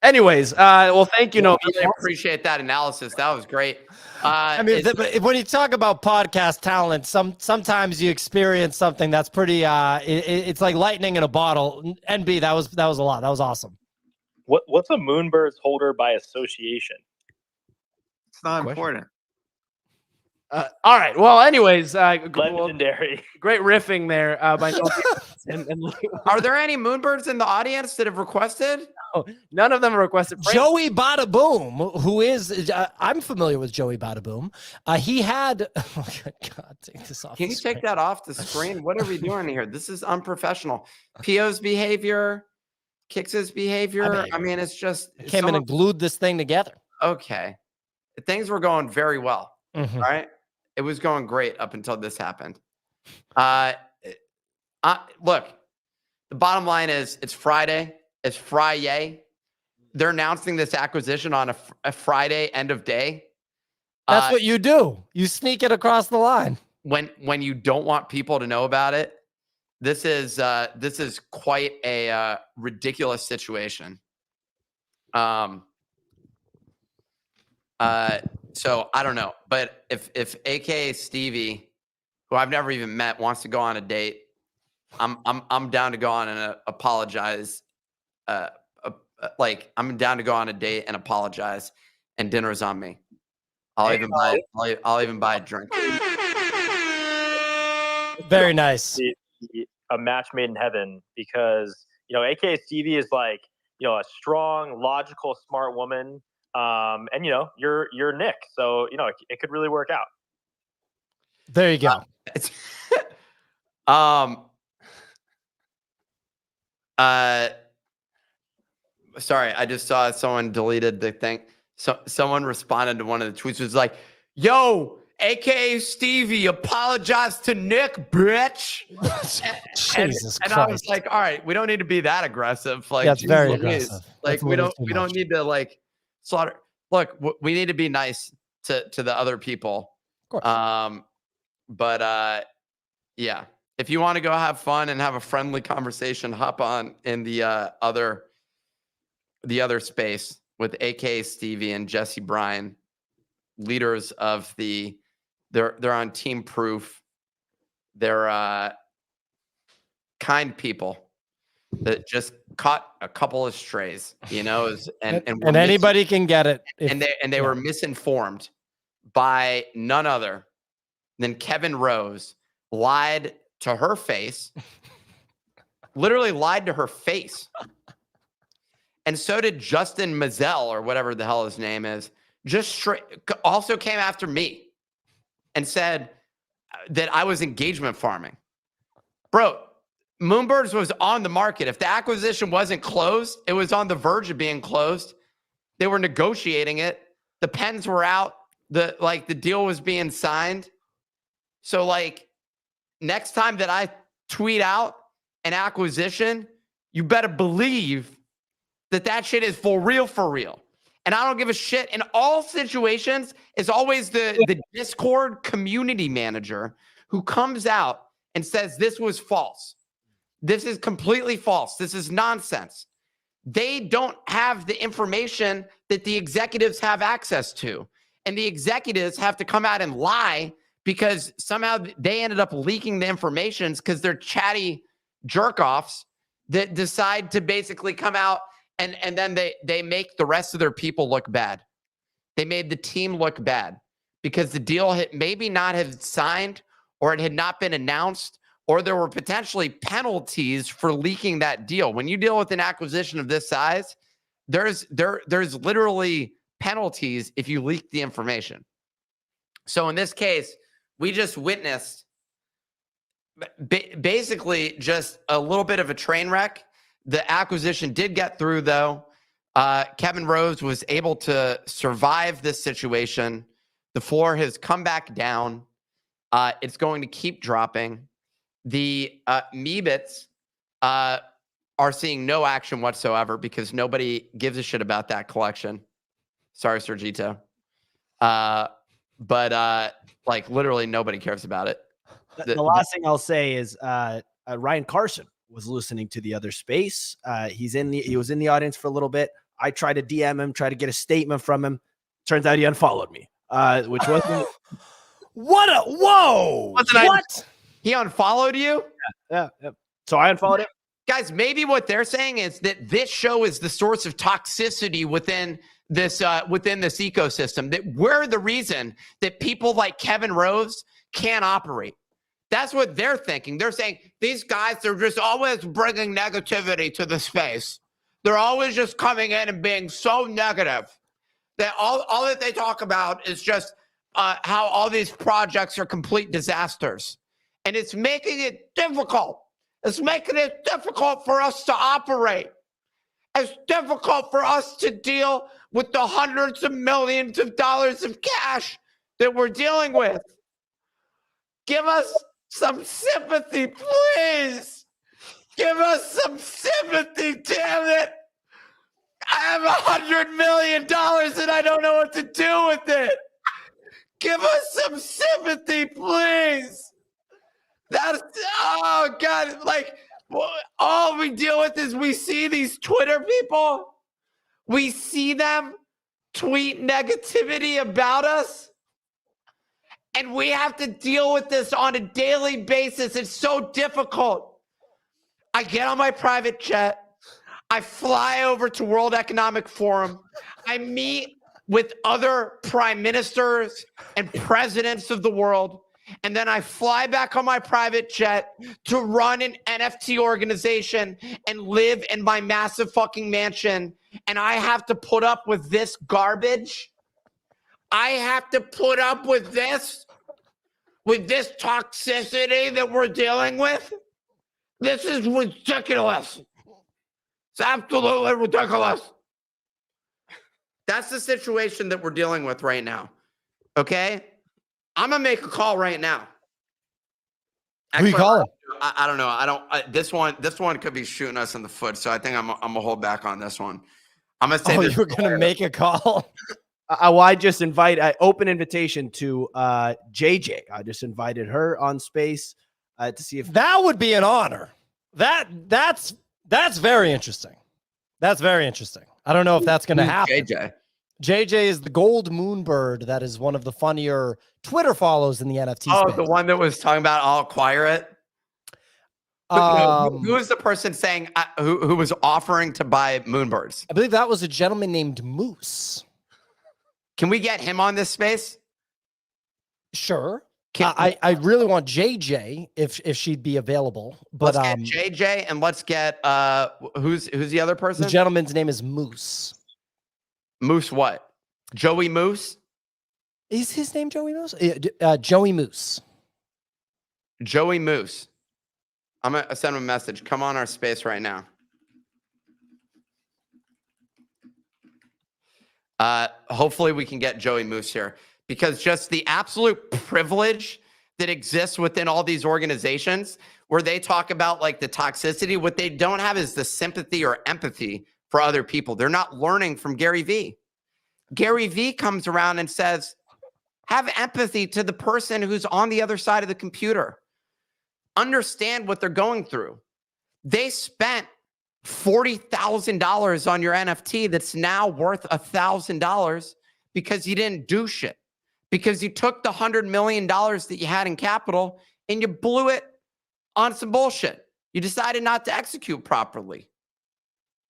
Anyways, well, thank you, Noah. Really appreciate that analysis. That was great. I mean, when you talk about podcast talent, sometimes you experience something that's pretty. It's like lightning in a bottle. NB, that was a lot. That was awesome. What's a Moonbirds holder by association? It's not Question. important. All right. Well, anyways, Legendary. great riffing there by Noah. and Are there any Moonbirds in the audience that have requested? none of them are requested. Joey Bada Boom, who is I'm familiar with Joey Bada Boom. He had oh God, take this off. Can the you screen. take that off the screen? What are we doing here? This is unprofessional. PO's behavior, Kix's behavior. I mean, it's just I came in and glued this thing together. okay. Things were going very well. Mhm. All right. It was going great up until this happened. Look, the bottom line is it's Friday. It's Friday. They're announcing this acquisition on a Friday end of day. That's what you do. You sneak it across the line. When you don't want people to know about it. This is quite a ridiculous situation. So I don't know, but if AKA Stevie, who I've never even met, wants to go on a date, I'm down to go on and apologize. I'm down to go on a date and apologize, and dinner's on me. I'll even buy a drink. Very nice. A match made in heaven because AKA Stevie is like a strong, logical, smart woman. And you're Nick, so it could really work out. There you go. Sorry, I just saw someone deleted the thing. So someone responded to one of the tweets. Was like, "Yo, AKA Stevie, apologize to Nick, bitch." Jesus and Christ. I was like, "All right, we don't need to be that aggressive. Like, That's very geez Louise. aggressive. Like, That's a we little don't too much. need to like slaughter. Look, we need to be nice to the other people. Of course. Yeah. If you want to go have fun and have a friendly conversation, hop on in the other space with AKA Stevie and Jesse Bryan, leaders of they're on Team Proof. They're kind people that just caught a couple of strays, and anybody can get it. They were misinformed by none other than Kevin Rose. Lied to her face, literally lied to her face. And so did Justin Mazzell, or whatever the hell his name is, also came after me and said that I was engagement farming. Bro, Moonbirds was on the market. If the acquisition wasn't closed, it was on the verge of being closed. They were negotiating it. The pens were out. The deal was being signed. So next time that I tweet out an acquisition, you better believe that shit is for real, for real. And I don't give a shit. In all situations, it's always the Discord community manager who comes out and says this was false. This is completely false. This is nonsense. They don't have the information that the executives have access to. And the executives have to come out and lie because somehow they ended up leaking the information because they're chatty jerk-offs that decide to basically come out and then they make the rest of their people look bad. They made the team look bad because the deal had maybe not have signed, or it had not been announced, or there were potentially penalties for leaking that deal. When you deal with an acquisition of this size, there's literally penalties if you leak the information. So in this case, we just witnessed basically just a little bit of a train wreck. The acquisition did get through, though. Kevin Rose was able to survive this situation. The floor has come back down. It's going to keep dropping. The Meebits are seeing no action whatsoever because nobody gives a shit about that collection. Sorry, Sergito. But like literally nobody cares about it. The last thing I'll say is Ryan Carson was listening to the other space. He was in the audience for a little bit. I tried to DM him, try to get a statement from him. Turns out he unfollowed me, which wasn't. What? He unfollowed you? Yeah. So I unfollowed him. Guys, maybe what they're saying is that this show is the source of toxicity within this ecosystem. That we're the reason that people like Kevin Rose can't operate. That's what they're thinking. They're saying these guys are just always bringing negativity to the space. They're always just coming in and being so negative that all that they talk about is just how all these projects are complete disasters. And it's making it difficult. It's making it difficult for us to operate. It's difficult for us to deal with the hundreds of millions of dollars of cash that we're dealing with. Give us some sympathy, please. Give us some sympathy, damn it. I have $100 million and I don't know what to do with it. Give us some sympathy, please. Oh God, like all we deal with is we see these Twitter people. We see them tweet negativity about us. And we have to deal with this on a daily basis. It's so difficult. I get on my private jet. I fly over to World Economic Forum. I meet with other prime ministers and presidents of the world. And then I fly back on my private jet to run an NFT organization and live in my massive fucking mansion. And I have to put up with this garbage. I have to put up with this toxicity that we're dealing with. This is ridiculous. It's absolutely ridiculous. That's the situation that we're dealing with right now. Okay? I'm gonna make a call right now. Who you calling? I don't know. This one could be shooting us in the foot, so I think I'm gonna hold back on this one. I'm gonna say you were gonna make a call. Well, I just open invitation to JJ. I just invited her on space to see if that would be an honor. That's very interesting. That's very interesting. I don't know if that's going to happen. JJ is the gold moonbird. That is one of the funnier Twitter follows in the NFT space. The one that was talking about I'll acquire it. Who is the person saying who was offering to buy Moonbirds? I believe that was a gentleman named Moose. Can we get him on this space? Sure. I really want JJ if she'd be available. But let's get JJ and let's get who's the other person? The gentleman's name is Moose. Moose what? Joey Moose? Is his name Joey Moose? Joey Moose. Joey Moose. I'm gonna send him a message. Come on our space right now. Hopefully we can get Joey Moose here, because just the absolute privilege that exists within all these organizations where they talk about like the toxicity. What they don't have is the sympathy or empathy for other people. They're not learning from Gary Vee. Gary Vee comes around and says, have empathy to the person who's on the other side of the computer. Understand what they're going through. They spent $40,000 on your NFT that's now worth $1,000 because you didn't do shit. Because you took the $100 million that you had in capital and you blew it on some bullshit. You decided not to execute properly.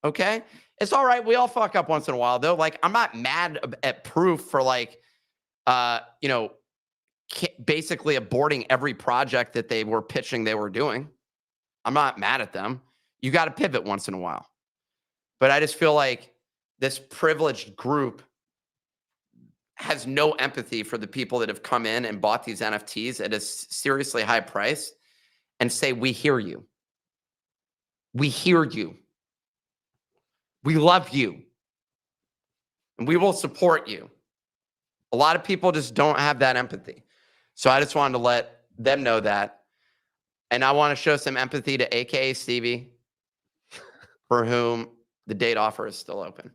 Okay? It's all right. We all fuck up once in a while, though. Like, I'm not mad at Proof for, like, basically aborting every project that they were pitching they were doing. I'm not mad at them. You got to pivot once in a while. But I just feel like this privileged group has no empathy for the people that have come in and bought these NFTs at a seriously high price and say, we hear you. We hear you. We love you. And we will support you. A lot of people just don't have that empathy. So I just wanted to let them know that. And I want to show some empathy to AKA Stevie, for whom the date offer is still open.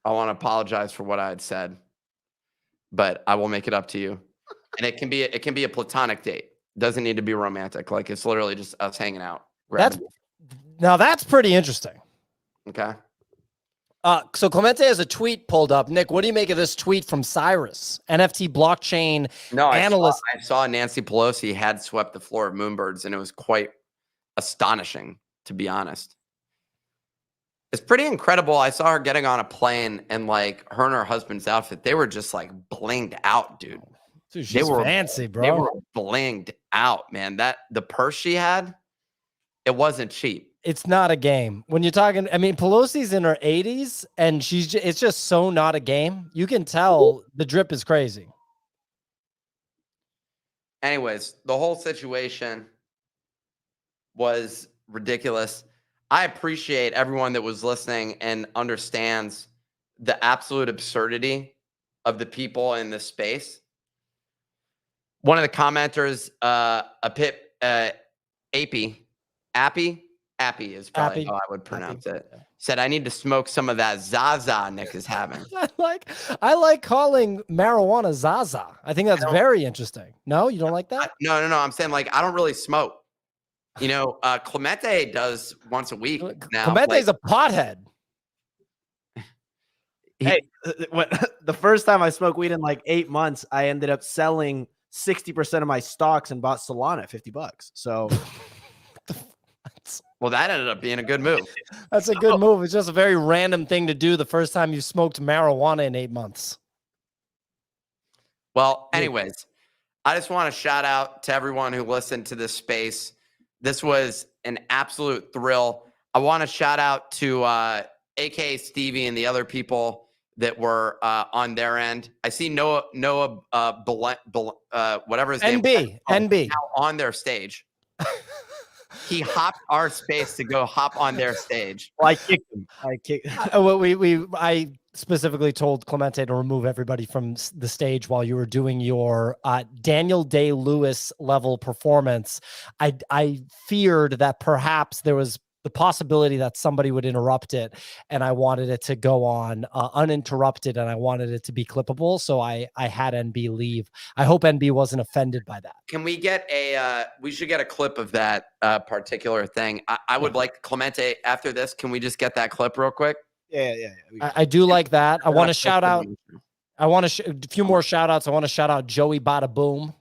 I want to apologize for what I had said, but I will make it up to you. And it can be a platonic date. It doesn't need to be romantic. Like, it's literally just us hanging out. That's pretty interesting. Okay. So Clemente has a tweet pulled up. Nick, what do you make of this tweet from Cyrus, NFT blockchain analyst? I saw Nancy Pelosi had swept the floor of Moonbirds, and it was quite astonishing, to be honest. It's pretty incredible. I saw her getting on a plane, and like her and her husband's outfit, they were just like blinged out, dude. Dude, she's fancy, bro. They were blinged out, man. The purse she had, it wasn't cheap. It's not a game. When you're talking, I mean, Pelosi's in her 80s, and it's just so not a game. You can tell the drip is crazy. Anyways, the whole situation was ridiculous. I appreciate everyone that was listening and understands the absolute absurdity of the people in this space. One of the commenters, Appy is probably how I would pronounce it, said, I need to smoke some of that Zaza Nick is having. I like calling marijuana Zaza. I think that's very interesting. No, you don't like that? No. I'm saying, like, I don't really smoke. You know, Clemente does once a week now. Clemente's a pothead. Hey, the first time I smoked weed in like 8 months, I ended up selling 60% of my stocks and bought Solana at $50. So, well, that ended up being a good move. That's a good move. It's just a very random thing to do the first time you smoked marijuana in 8 months. Well, anyways, I just want to shout out to everyone who listened to this space. This was an absolute thrill. I want to shout out to AKA Stevie and the other people that were on their end. I see Noah whatever his name was, NB now on their stage. He hopped our space to go hop on their stage. Well, I kicked him. I specifically told Clemente to remove everybody from the stage while you were doing your Daniel Day-Lewis level performance. I feared that perhaps there was the possibility that somebody would interrupt it, and I wanted it to go on uninterrupted, and I wanted it to be clippable, so I had NB leave. I hope NB wasn't offended by that. Can we get we should get a clip of that particular thing. I would like Clemente after this. Can we just get that clip real quick? Yeah. I do like that. I want to shout out. I want to a few more shout outs. I want to shout out Joey Bada Boom.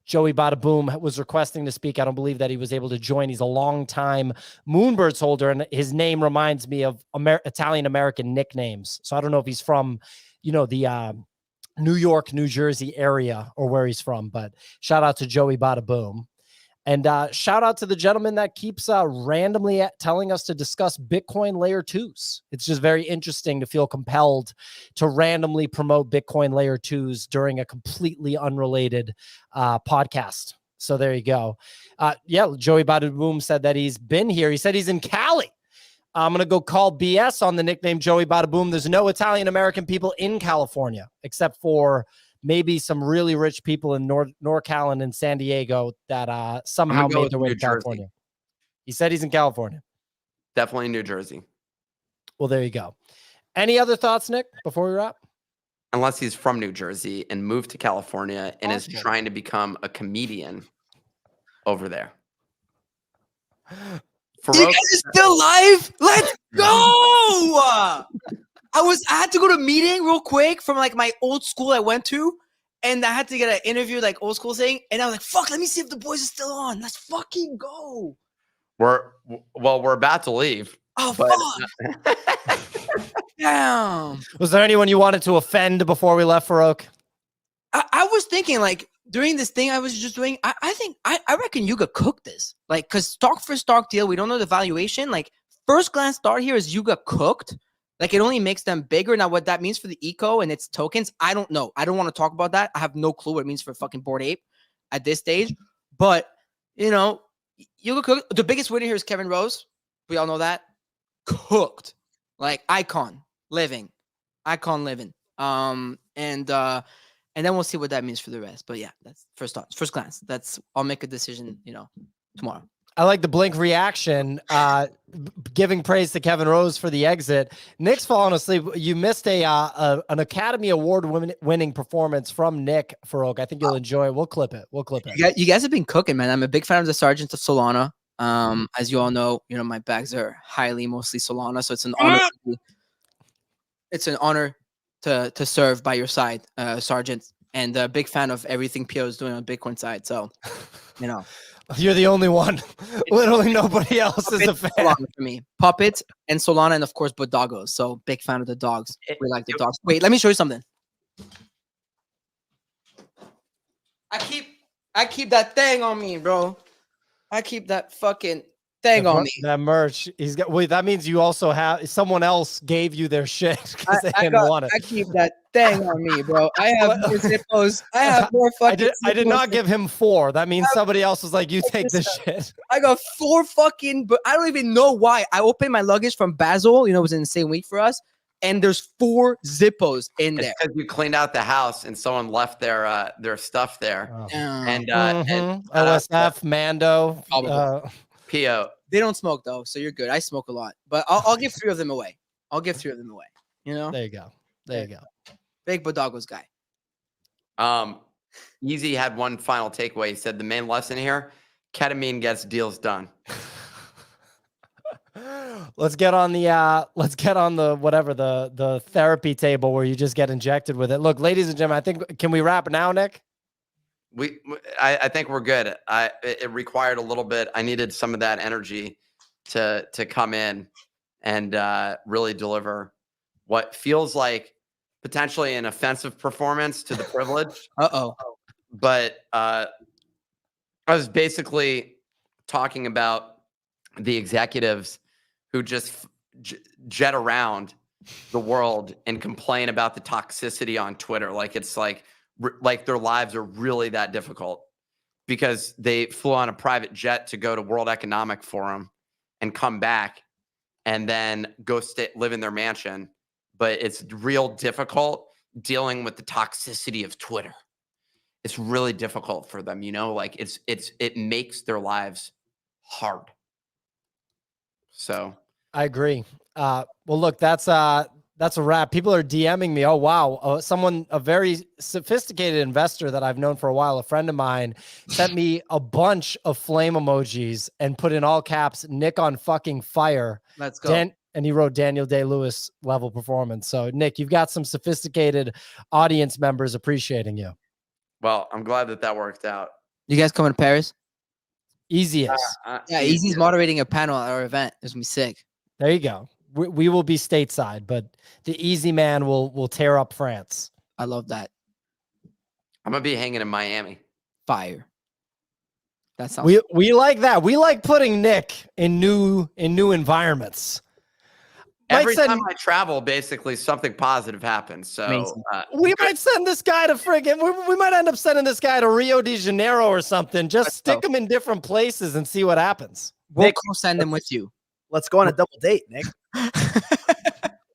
Joey Bada Boom was requesting to speak. I don't believe that he was able to join. He's a longtime Moonbirds holder, and his name reminds me of Italian-American nicknames. So I don't know if he's from, the New York, New Jersey area or where he's from, but shout out to Joey Bada Boom. And shout out to the gentleman that keeps randomly telling us to discuss Bitcoin layer 2s. It's just very interesting to feel compelled to randomly promote Bitcoin layer 2s during a completely unrelated podcast. So there you go. Joey Bada Boom said that he's been here. He said he's in Cali. I'm going to go call BS on the nickname Joey Bada Boom. There's no Italian-American people in California except for maybe some really rich people in NorCal and in San Diego that somehow go made with their way New to Jersey. California. He said he's in California. Definitely New Jersey. Well, there you go. Any other thoughts, Nick, before we wrap? Unless he's from New Jersey and moved to California and is Possible. trying to become a comedian over there. You Farouk, guys are still live? Let's go! I had to go to a meeting real quick from like my old school I went to, and I had to get an interview like old school thing, and I was like, "Fuck, let me see if the boys are still on. Let's fucking go." we're about to leave. Oh But fuck! Damn. Was there anyone you wanted to offend before we left, Farouk? I was thinking like during this thing I was just doing, I reckon Yuga cooked this. Like, cause stock for stock deal, we don't know the valuation. Like, first glance start here is Yuga cooked. Like, it only makes them bigger. Now, what that means for the eco and its tokens, I don't know. I don't want to talk about that. I have no clue what it means for fucking Bored Ape at this stage. But you know, Yuga cooked. The biggest winner here is Kevin Rose. We all know that. Cooked. Like icon living. And then we'll see what that means for the rest. But yeah, that's first thoughts, first glance. I'll make a decision, tomorrow. I like the Blink reaction, giving praise to Kevin Rose for the exit. Nick's falling asleep. You missed an Academy Award winning performance from Nick Farouk. I think you'll enjoy it. We'll clip it. You guys have been cooking, man. I'm a big fan of the Sergeant of Solana. As you all know, my bags are mostly Solana, so it's an honor. It's an honor to serve by your side, Sergeant, and a big fan of everything Pio is doing on the Bitcoin side. So, you're the only one. Literally nobody else is a fan. Solana for me. Puppets and Solana, and of course Bodogos. So big fan of the dogs. We like the dogs. Wait, let me show you something. I keep that thing on me, bro. I keep that fucking thing on me. That merch. He's got. Wait, that means you also have someone else gave you their shit because they didn't want it. I keep that thing on me, bro. I have more zippos. I have more fucking. I did not give him 4. That means somebody else was like, "You take this shit." I got 4 fucking. But I don't even know why. I opened my luggage from Basel. It was an insane week for us, and there's 4 zippos in there. Because you cleaned out the house and someone left their stuff there. Oh. And OSF, Mando, Pio. They don't smoke though, so you're good. I smoke a lot, but I'll give 3 of them away. There you go. Big Bodogos guy. Easy had one final takeaway. He said the main lesson here: ketamine gets deals done. Let's get on the therapy table where you just get injected with it. Look, ladies and gentlemen, can we wrap now, Nick? I think we're good. It required a little bit. I needed some of that energy to come in and really deliver what feels like potentially an offensive performance to the privilege. But I was basically talking about the executives who just jet around the world and complain about the toxicity on Twitter. Like it's like their lives are really that difficult because they flew on a private jet to go to World Economic Forum and come back and then go live in their mansion. But it's real difficult dealing with the toxicity of Twitter. It's really difficult for them, like it makes their lives hard. So I agree. Well, look, that's a wrap. People are DMing me. Oh, wow. A very sophisticated investor that I've known for a while, a friend of mine, sent me a bunch of flame emojis and put in all caps, Nick on fucking fire. Let's go. And he wrote Daniel Day-Lewis level performance. So, Nick, you've got some sophisticated audience members appreciating you. Well, I'm glad that worked out. You guys coming to Paris? Easiest. Easy's moderating a panel at our event. It's going to be sick. There you go. We will be stateside, but the Easy Man will tear up France. I love that. I'm gonna be hanging in Miami. Fire. That sounds. We like that. We like putting Nick in new environments. Every time I travel, basically something positive happens. So we might send this guy to friggin'. We might end up sending this guy to Rio de Janeiro or something. Just stick him in different places and see what happens. We'll send him with you. Let's go on a double date, Nick.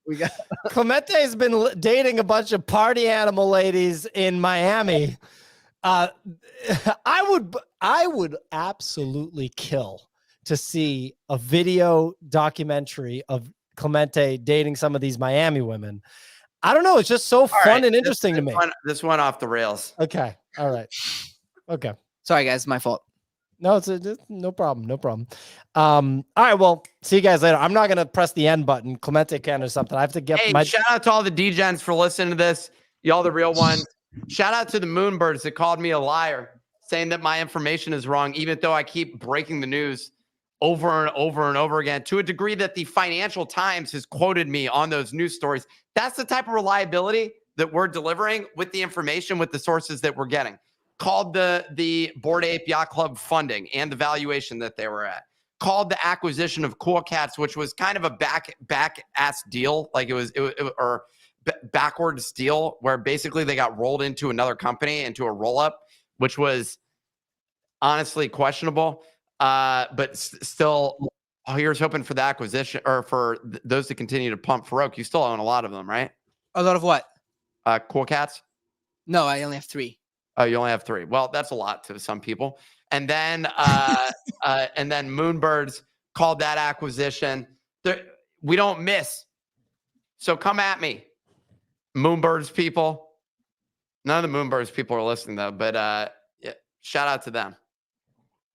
We got Clemente's been dating a bunch of party animal ladies in Miami. I would absolutely kill to see a video documentary of Clemente dating some of these Miami women. I don't know. It's just so fun and interesting to me. This went off the rails. Okay. All right. Okay. Sorry, guys, my fault. No, it's no problem. No problem. All right. Well, see you guys later. I'm not going to press the end button. Clemente can or something. I have to get Hey, shout out to all the DGens for listening to this. Y'all the real ones. Shout out to the Moonbirds that called me a liar, saying that my information is wrong, even though I keep breaking the news over and over and over again, to a degree that the Financial Times has quoted me on those news stories. That's the type of reliability that we're delivering with the information, with the sources that we're getting. Called the Bored Ape Yacht Club funding and the valuation that they were at. Called the acquisition of Cool Cats, which was kind of a back ass deal, like it was backwards deal, where basically they got rolled into another company, into a roll up, which was honestly questionable. But still, here's hoping for the acquisition, or for those to continue to pump Farouk. You still own a lot of them, right? A lot of what? Cool Cats. No, I only have 3. Oh, you only have 3. Well, that's a lot to some people. And then Moonbirds called that acquisition. We don't miss. So come at me, Moonbirds people. None of the Moonbirds people are listening though, but yeah, shout out to them.